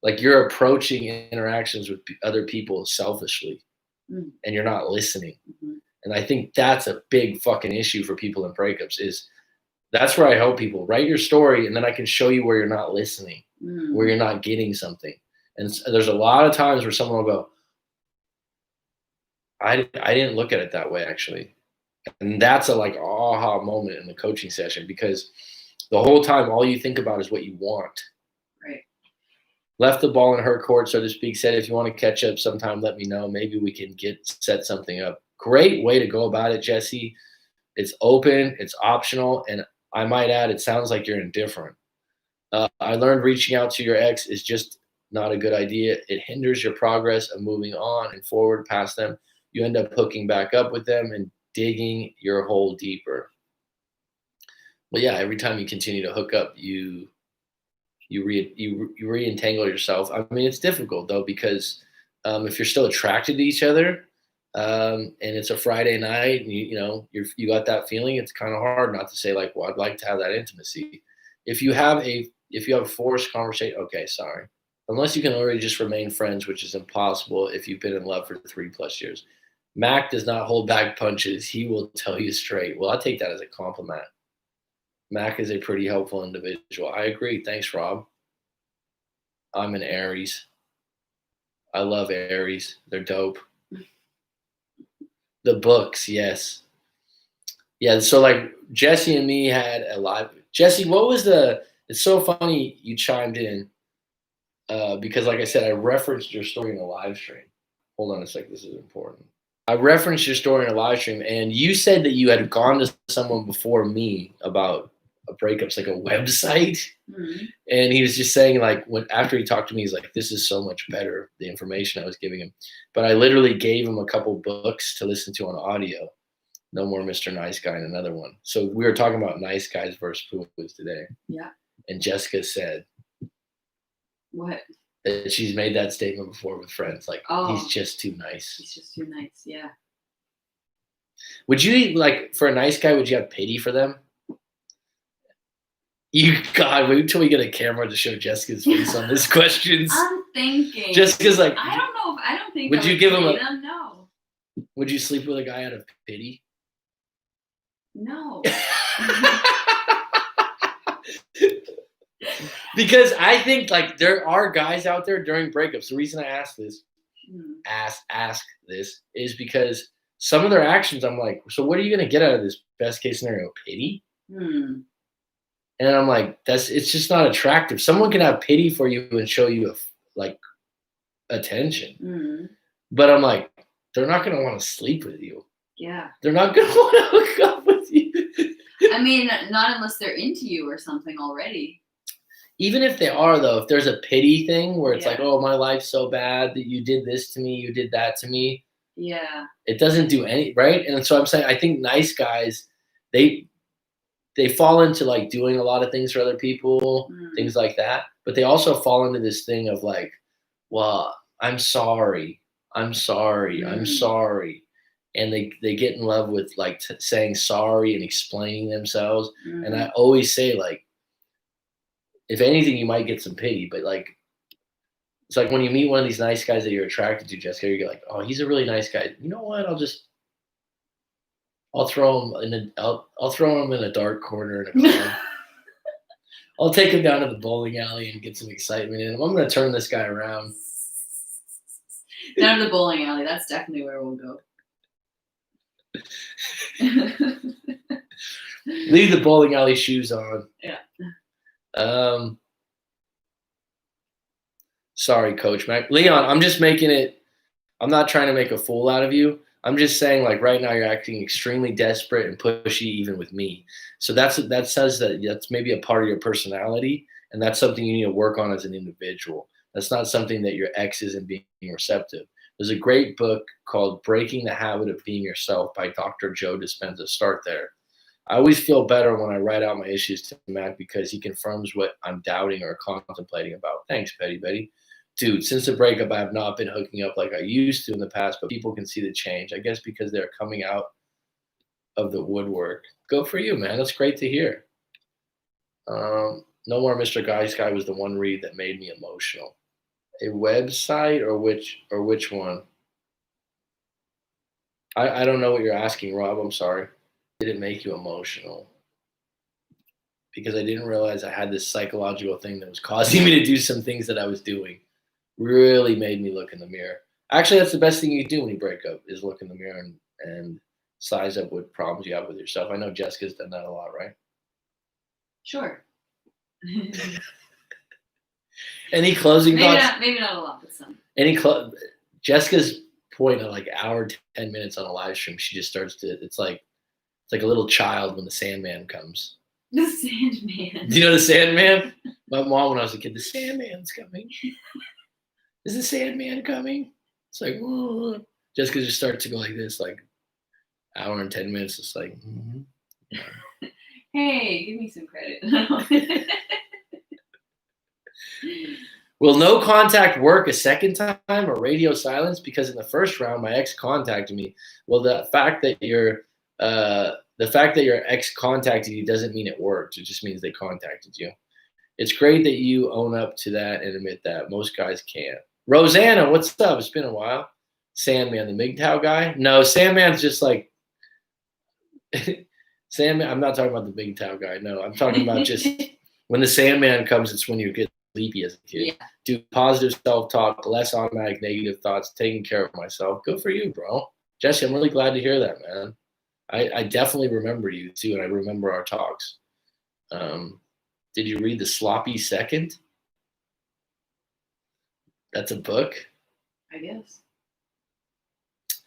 Speaker 1: Like you're approaching interactions with other people selfishly, and you're not listening. And I think that's a big fucking issue for people in breakups. That's where I help people. Write your story, and then I can show you where you're not listening, where you're not getting something. And there's a lot of times where someone will go, I didn't look at it that way, actually. And that's a like aha moment in the coaching session, because the whole time all you think about is what you want.
Speaker 2: Right.
Speaker 1: Left the ball in her court, so to speak, said, if you want to catch up sometime, let me know. Maybe we can set something up. Great way to go about it, Jesse. It's open, it's optional, and I might add, it sounds like you're indifferent. I learned reaching out to your ex is just not a good idea. It hinders your progress of moving on and forward past them. You end up hooking back up with them and digging your hole deeper. Well, yeah, every time you continue to hook up, you re-entangle yourself. I mean, it's difficult though, because if you're still attracted to each other, and it's a Friday night, and you got that feeling, it's kind of hard not to say like, well, I'd like to have that intimacy. If you have a forced conversation, okay, sorry. Unless you can already just remain friends, which is impossible if you've been in love for 3+ years. Mac does not hold back punches. He will tell you straight. Well, I'll take that as a compliment. Mac is a pretty helpful individual. I agree. Thanks, Rob. I'm an Aries. I love Aries. They're dope. The books, yes. Yeah, so like Jesse and me had a live. Jesse, what was it's so funny you chimed in because like I said, I referenced your story in a live stream. Hold on a sec, this is important. I referenced your story in a live stream, and you said that you had gone to someone before me about a breakup, like a website. And he was just saying like, after he talked to me, he's like, this is so much better, the information I was giving him. But I literally gave him a couple books to listen to on audio. No More Mr. Nice Guy and another one. So we were talking about nice guys versus PUAs today.
Speaker 2: Yeah.
Speaker 1: And Jessica said,
Speaker 2: what?
Speaker 1: That she's made that statement before with friends. Like, he's just too nice.
Speaker 2: He's just too nice, yeah.
Speaker 1: Would you, like, for a nice guy, would you have pity for them? God, wait until we get a camera to show Jessica's face on these questions.
Speaker 2: I'm thinking.
Speaker 1: Jessica's like,
Speaker 2: I don't know. I don't think.
Speaker 1: Would you give him
Speaker 2: them? No.
Speaker 1: Would you sleep with a guy out of pity?
Speaker 2: No.
Speaker 1: Because I think like there are guys out there during breakups. The reason I ask this is because some of their actions, I'm like, so what are you gonna get out of this best case scenario? Pity? And I'm like, it's just not attractive. Someone can have pity for you and show you attention. But I'm like, they're not gonna want to sleep with you.
Speaker 2: Yeah.
Speaker 1: They're not gonna want to hook up with you.
Speaker 2: I mean, not unless they're into you or something already.
Speaker 1: Even if they are, though, if there's a pity thing where it's like, oh, my life's so bad that you did this to me, you did that to me.
Speaker 2: Yeah.
Speaker 1: It doesn't do any, right? And so I'm saying, I think nice guys, they fall into like doing a lot of things for other people, things like that. But they also fall into this thing of like, well, I'm sorry. I'm sorry. I'm sorry. And they get in love with like saying sorry and explaining themselves. And I always say like, if anything, you might get some pity, but like, it's like when you meet one of these nice guys that you're attracted to, Jessica, you're like, oh, he's a really nice guy. You know what? I'll throw him in a dark corner in a club. I'll take him down to the bowling alley and get some excitement in him. I'm going to turn this guy around.
Speaker 2: Down to the bowling alley. That's definitely where we'll go.
Speaker 1: Leave the bowling alley shoes on.
Speaker 2: Yeah.
Speaker 1: Sorry, Coach Mac. Leon, I'm just making it. I'm not trying to make a fool out of you. I'm just saying, like right now, you're acting extremely desperate and pushy, even with me. So that says that that's maybe a part of your personality, and that's something you need to work on as an individual. That's not something that your ex isn't being receptive. There's a great book called "Breaking the Habit of Being Yourself" by Dr. Joe Dispenza. Start there. I always feel better when I write out my issues to Matt because he confirms what I'm doubting or contemplating about. Thanks, Petty Betty. Dude, since the breakup, I have not been hooking up like I used to in the past, but people can see the change. I guess because they're coming out of the woodwork. Go for you, man. That's great to hear. No More Mr. Guy's Guy was the one read that made me emotional. A website or which one? I don't know what you're asking, Rob. I'm sorry. Did it make you emotional? Because I didn't realize I had this psychological thing that was causing me to do some things that I was doing. Really made me look in the mirror. Actually, that's the best thing you can do when you break up is look in the mirror and size up what problems you have with yourself. I know Jessica's done that a lot, right?
Speaker 2: Sure.
Speaker 1: Any closing thoughts?
Speaker 2: Maybe not a lot, but some.
Speaker 1: Jessica's point at like hour 10 minutes on a live stream, she just starts to. It's like a little child when the Sandman comes.
Speaker 2: The Sandman.
Speaker 1: Do you know the Sandman? My mom, when I was a kid, the Sandman's coming. Is the Sandman coming? It's like, whoa. Jessica just starts to go like this, like hour and 10 minutes. It's like,
Speaker 2: Hey, give me some credit.
Speaker 1: Will no contact work a second time or radio silence? Because in the first round, my ex contacted me. Well, the fact that your ex contacted you doesn't mean it worked. It just means they contacted you. It's great that you own up to that and admit that. Most guys can't. Rosanna, what's up? It's been a while. Sandman, the MGTOW guy? No, Sandman's just like Sandman. I'm not talking about the MGTOW guy. No, I'm talking about just when the Sandman comes, it's when you get sleepy as a kid.
Speaker 2: Yeah.
Speaker 1: Do positive self-talk, less automatic negative thoughts, taking care of myself. Good for you, bro. Jesse, I'm really glad to hear that, man. I definitely remember you too, and I remember our talks. Did you read The Sloppy Second? That's a book?
Speaker 2: I guess.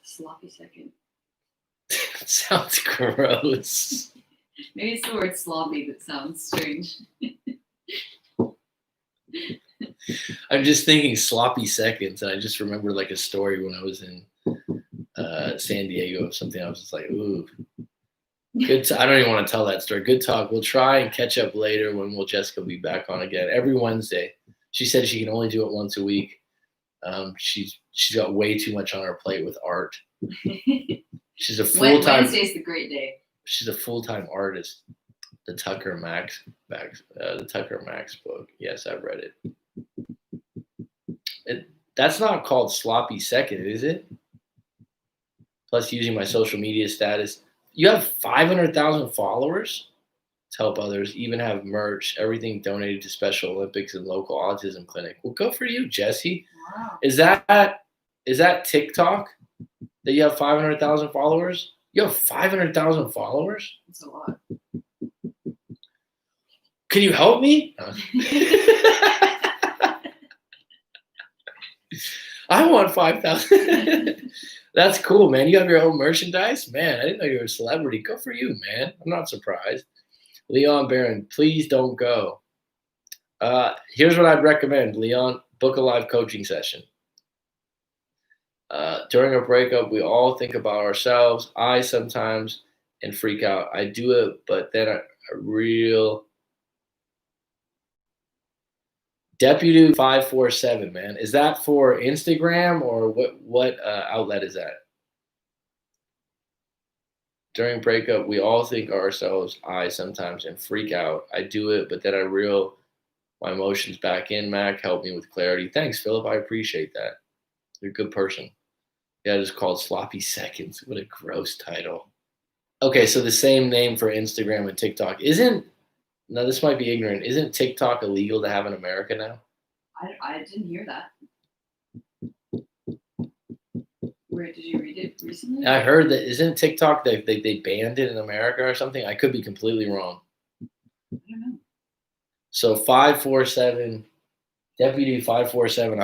Speaker 2: Sloppy second.
Speaker 1: Sounds gross.
Speaker 2: Maybe it's the word sloppy that sounds strange.
Speaker 1: I'm just thinking sloppy seconds, and I just remember like a story when I was in San Diego or something. I was just like, ooh. Good. I don't even want to tell that story. Good talk. We'll try and catch up later when Jessica will be back on again every Wednesday. She said she can only do it once a week. She's got way too much on her plate with art. She's a full-time.
Speaker 2: Wednesday's the great day.
Speaker 1: She's a full-time artist. The Tucker Max book. Yes, I've read it. That's not called sloppy second, is it? Plus, using my social media status. You have 500,000 followers to help others, even have merch, everything donated to Special Olympics and local autism clinic. Well, go for you, Jesse.
Speaker 2: Wow.
Speaker 1: Is that TikTok that you have 500,000 followers? You have 500,000 followers?
Speaker 2: That's a lot.
Speaker 1: Can you help me? I want 5,000. That's cool, man. You have your own merchandise? Man, I didn't know you were a celebrity. Good for you, man. I'm not surprised. Leon Barron, please don't go. Here's what I'd recommend, Leon. Book a live coaching session. During a breakup, we all think about ourselves. I sometimes and freak out. I do it, but then a real Deputy 547, man. Is that for Instagram or what outlet is that? During breakup, we all think of ourselves. I sometimes and freak out. I do it, but then I reel my emotions back in. Mac, help me with clarity. Thanks, Philip. I appreciate that. You're a good person. Yeah, it's called Sloppy Seconds. What a gross title. Okay, so the same name for Instagram and TikTok. Now this might be ignorant. Isn't TikTok illegal to have in America now?
Speaker 2: I didn't hear that. Where did you read it recently?
Speaker 1: I heard that isn't TikTok that they banned it in America or something? I could be completely wrong.
Speaker 2: I don't know.
Speaker 1: So 547, Deputy 547.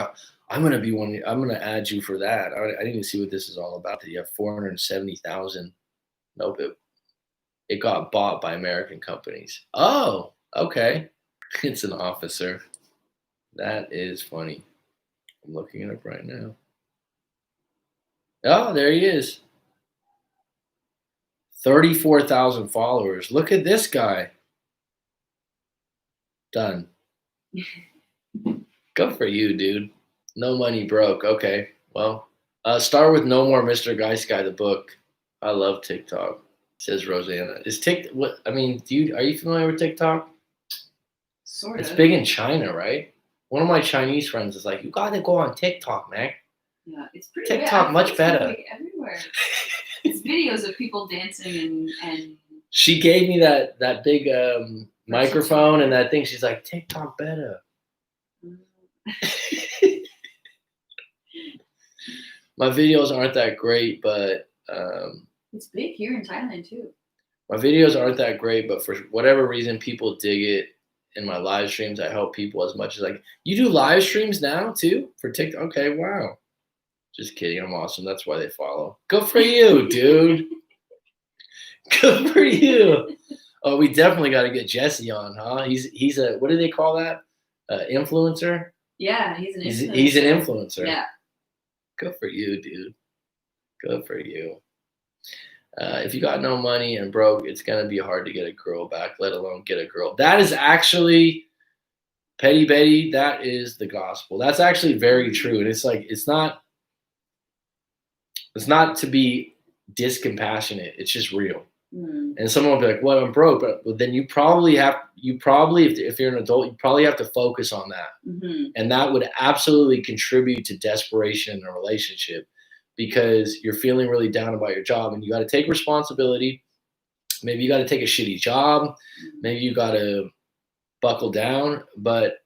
Speaker 1: I'm gonna be one. I'm gonna add you for that. I need to see what this is all about. That you have 470,000. Nope, it got bought by American companies. Oh, okay. It's an officer. That is funny. I'm looking it up right now. Oh, there he is. 34,000 followers. Look at this guy. Done. Go for you, dude. No money, broke. Okay. Well, start with No More Mr. Nice Guy, the book. I love TikTok, says Rosanna. Is what I mean, are you familiar with TikTok?
Speaker 2: Sort
Speaker 1: It's
Speaker 2: of.
Speaker 1: big in China, right? One of my Chinese friends is like, you gotta go on TikTok, man.
Speaker 2: Yeah, it's pretty
Speaker 1: TikTok much better.
Speaker 2: Like everywhere. It's videos of people dancing and
Speaker 1: she gave me that big microphone and that thing. She's like, TikTok better. My videos aren't that great, but
Speaker 2: it's big here in Thailand too.
Speaker 1: My videos aren't that great, but for whatever reason, people dig it. In my live streams, I help people as much as I can. You do live streams now too for TikTok? Okay, wow. Just kidding. I'm awesome. That's why they follow. Good for you, dude. Good for you. Oh, we definitely got to get Jesse on, huh? He's a, what do they call that? Influencer?
Speaker 2: Yeah, he's an influencer.
Speaker 1: He's an influencer.
Speaker 2: Yeah.
Speaker 1: Good for you, dude. Good for you. If you got no money and broke, it's going to be hard to get a girl back, let alone get a girl. That is actually, Petty Betty, that is the gospel. That's actually very true. And it's like, it's not to be discompassionate. It's just real.
Speaker 2: Mm.
Speaker 1: And someone will be like, well, I'm broke. But then you probably, if you're an adult, you probably have to focus on that.
Speaker 2: Mm-hmm.
Speaker 1: And that would absolutely contribute to desperation in a relationship. Because you're feeling really down about your job and you got to take responsibility. Maybe you got to take a shitty job. Maybe you got to buckle down. But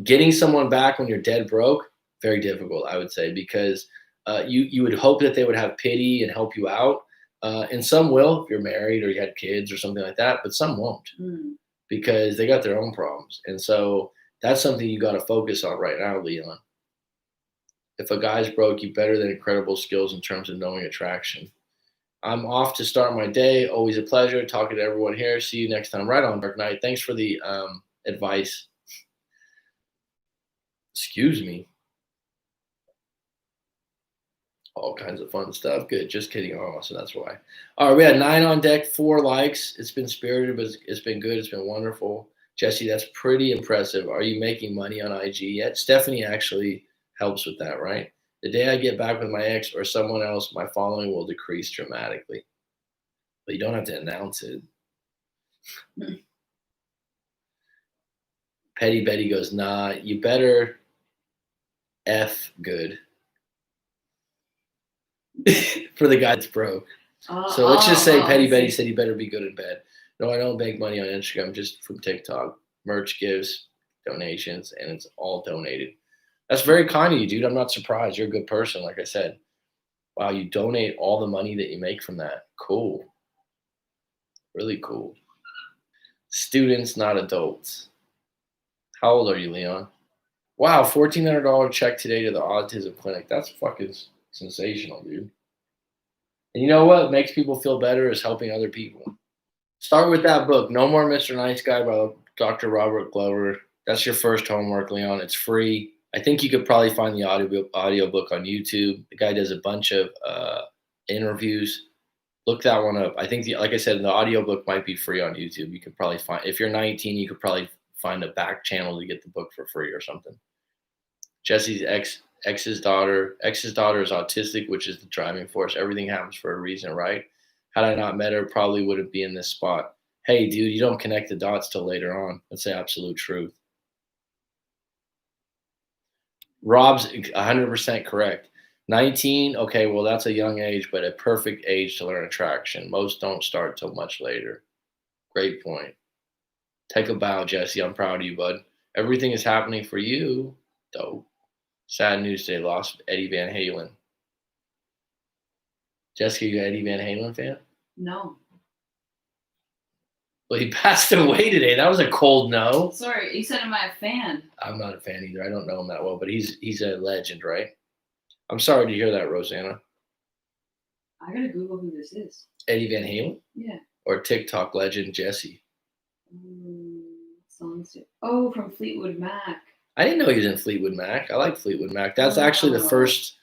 Speaker 1: getting someone back when you're dead broke, very difficult, I would say, because you would hope that they would have pity and help you out. And some will if you're married or you had kids or something like that, but some won't because they got their own problems. And so that's something you got to focus on right now, Leon. If a guy's broke, you better than incredible skills in terms of knowing attraction. I'm off to start my day. Always a pleasure talking to everyone here. See you next time. Right on, Dark Knight. Thanks for the advice. Excuse me. All kinds of fun stuff. Good. Just kidding. Oh, so that's why. All right. We had 9 on deck, 4 likes. It's been spirited, but it's been good. It's been wonderful. Jesse, that's pretty impressive. Are you making money on IG yet? Stephanie actually helps with that, right? The day I get back with my ex or someone else, my following will decrease dramatically. But you don't have to announce it. Petty Betty goes, nah, you better F good. For the guy that's broke. So let's just say Petty Betty said you better be good in bed. No, I don't make money on Instagram, just from TikTok. Merch gives, donations, and it's all donated. That's very kind of you, dude. I'm not surprised. You're a good person, like I said. Wow, you donate all the money that you make from that. Cool. Really cool. Students, not adults. How old are you, Leon? Wow, $1,400 check today to the autism clinic. That's fucking sensational, dude. And you know what makes people feel better is helping other people. Start with that book, No More Mr. Nice Guy by Dr. Robert Glover. That's your first homework, Leon. It's free. I think you could probably find the audio book on YouTube. The guy does a bunch of interviews. Look that one up. I think, like I said, the audio book might be free on YouTube. You could probably find, if you're 19, you could probably find a back channel to get the book for free or something. Jesse's ex's daughter is autistic, which is the driving force. Everything happens for a reason, right? Had I not met her, probably wouldn't be in this spot. Hey, dude, you don't connect the dots till later on. That's the absolute truth. Rob's 100% correct. 19, okay, well, that's a young age, but a perfect age to learn attraction. Most don't start till much later. Great point. Take a bow, Jesse. I'm proud of you, bud. Everything is happening for you. Dope. Sad news today. Lost Eddie Van Halen. Jessica, you an Eddie Van Halen fan?
Speaker 2: No.
Speaker 1: Well, he passed away today. That was a cold no.
Speaker 2: Sorry, you said, am I a fan?
Speaker 1: I'm not a fan either. I don't know him that well, but he's a legend, right? I'm sorry to hear that, Rosanna.
Speaker 2: I gotta Google who this is.
Speaker 1: Eddie Van Halen?
Speaker 2: Yeah.
Speaker 1: Or TikTok legend Jesse?
Speaker 2: Oh, from Fleetwood Mac.
Speaker 1: I didn't know he was in Fleetwood Mac. I like Fleetwood Mac. That's actually the first.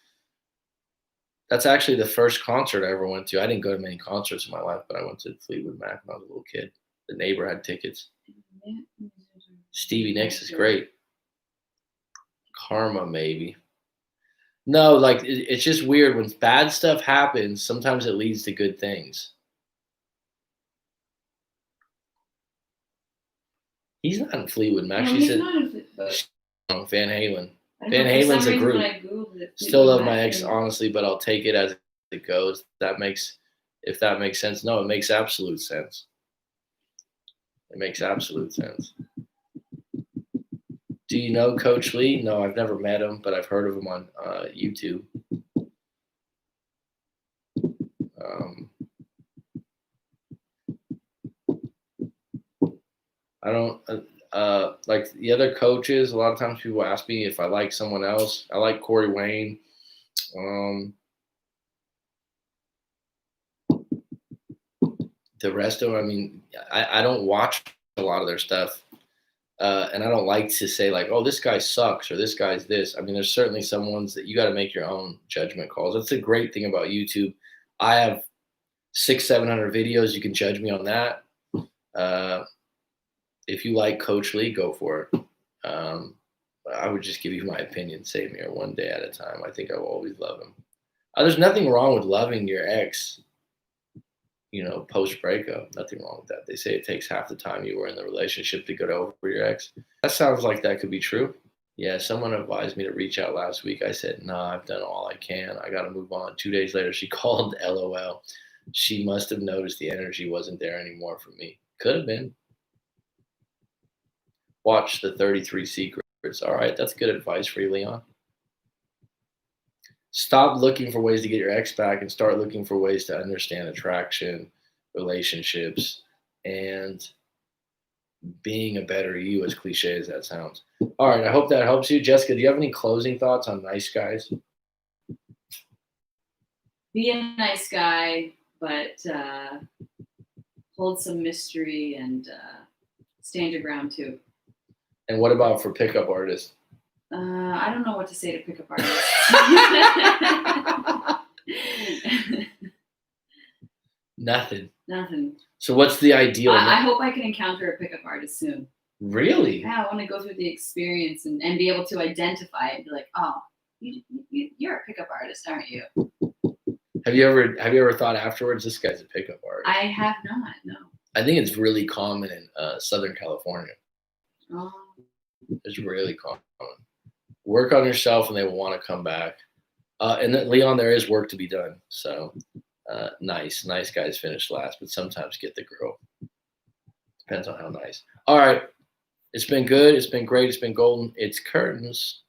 Speaker 1: That's actually the first concert I ever went to. I didn't go to many concerts in my life, but I went to Fleetwood Mac when I was a little kid. The neighbor had tickets. Stevie Nicks is great. Karma, maybe. No, like it's just weird when bad stuff happens. Sometimes it leads to good things. He's not in Fleetwood Mac.
Speaker 2: No,
Speaker 1: She
Speaker 2: he's
Speaker 1: said
Speaker 2: not. But
Speaker 1: Van Halen.
Speaker 2: I don't
Speaker 1: Van
Speaker 2: know. For some
Speaker 1: Halen's a
Speaker 2: reason, when
Speaker 1: group.
Speaker 2: I googled it,
Speaker 1: Still
Speaker 2: Fleetwood
Speaker 1: love my
Speaker 2: Mac
Speaker 1: ex,
Speaker 2: came up.
Speaker 1: honestly, but I'll take it as it goes. If that makes sense. No, it makes absolute sense. It makes absolute sense. Do you know Coach Lee? No, I've never met him, but I've heard of him on YouTube. I don't like the other coaches. A lot of times people ask me if I like someone else. I like Corey Wayne. The rest of them, I mean, I don't watch a lot of their stuff. And I don't like to say like, oh, this guy sucks or this guy's this. I mean, there's certainly some ones that you got to make your own judgment calls. That's the great thing about YouTube. I have 600-700 videos. You can judge me on that. If you like Coach Lee, go for it. I would just give you my opinion. Same here, one day at a time. I think I will always love him. There's nothing wrong with loving your ex, post breakup. Nothing wrong with that. They say it takes half the time you were in the relationship to get over your ex. That sounds like that could be true. Yeah, someone advised me to reach out last week. I said, nah, I've done all I can. I got to move on. 2 days later, she called, LOL. She must have noticed the energy wasn't there anymore for me. Could have been. Watch the 33 Secrets. All right, that's good advice for you, Leon. Stop looking for ways to get your ex back and start looking for ways to understand attraction, relationships, and being a better you, as cliche as that sounds. All right, I hope that helps you. Jessica, do you have any closing thoughts on nice guys?
Speaker 2: Be a nice guy, but hold some mystery and stand your ground too.
Speaker 1: And what about for pickup artists?
Speaker 2: I don't know what to say to pickup artists.
Speaker 1: Nothing. So what's the ideal?
Speaker 2: I hope I can encounter a pickup artist soon.
Speaker 1: Really?
Speaker 2: Yeah, I want to go through the experience and be able to identify it and be like, oh, you're a pickup artist, aren't you?
Speaker 1: Have you ever thought afterwards, this guy's a pickup artist?
Speaker 2: I have not, no.
Speaker 1: I think it's really common in Southern California.
Speaker 2: Oh.
Speaker 1: It's really common. Work on yourself and they will want to come back. And then, Leon, there is work to be done. So nice guys finish last, but sometimes get the girl. Depends on how nice. All right. It's been good. It's been great. It's been golden. It's curtains.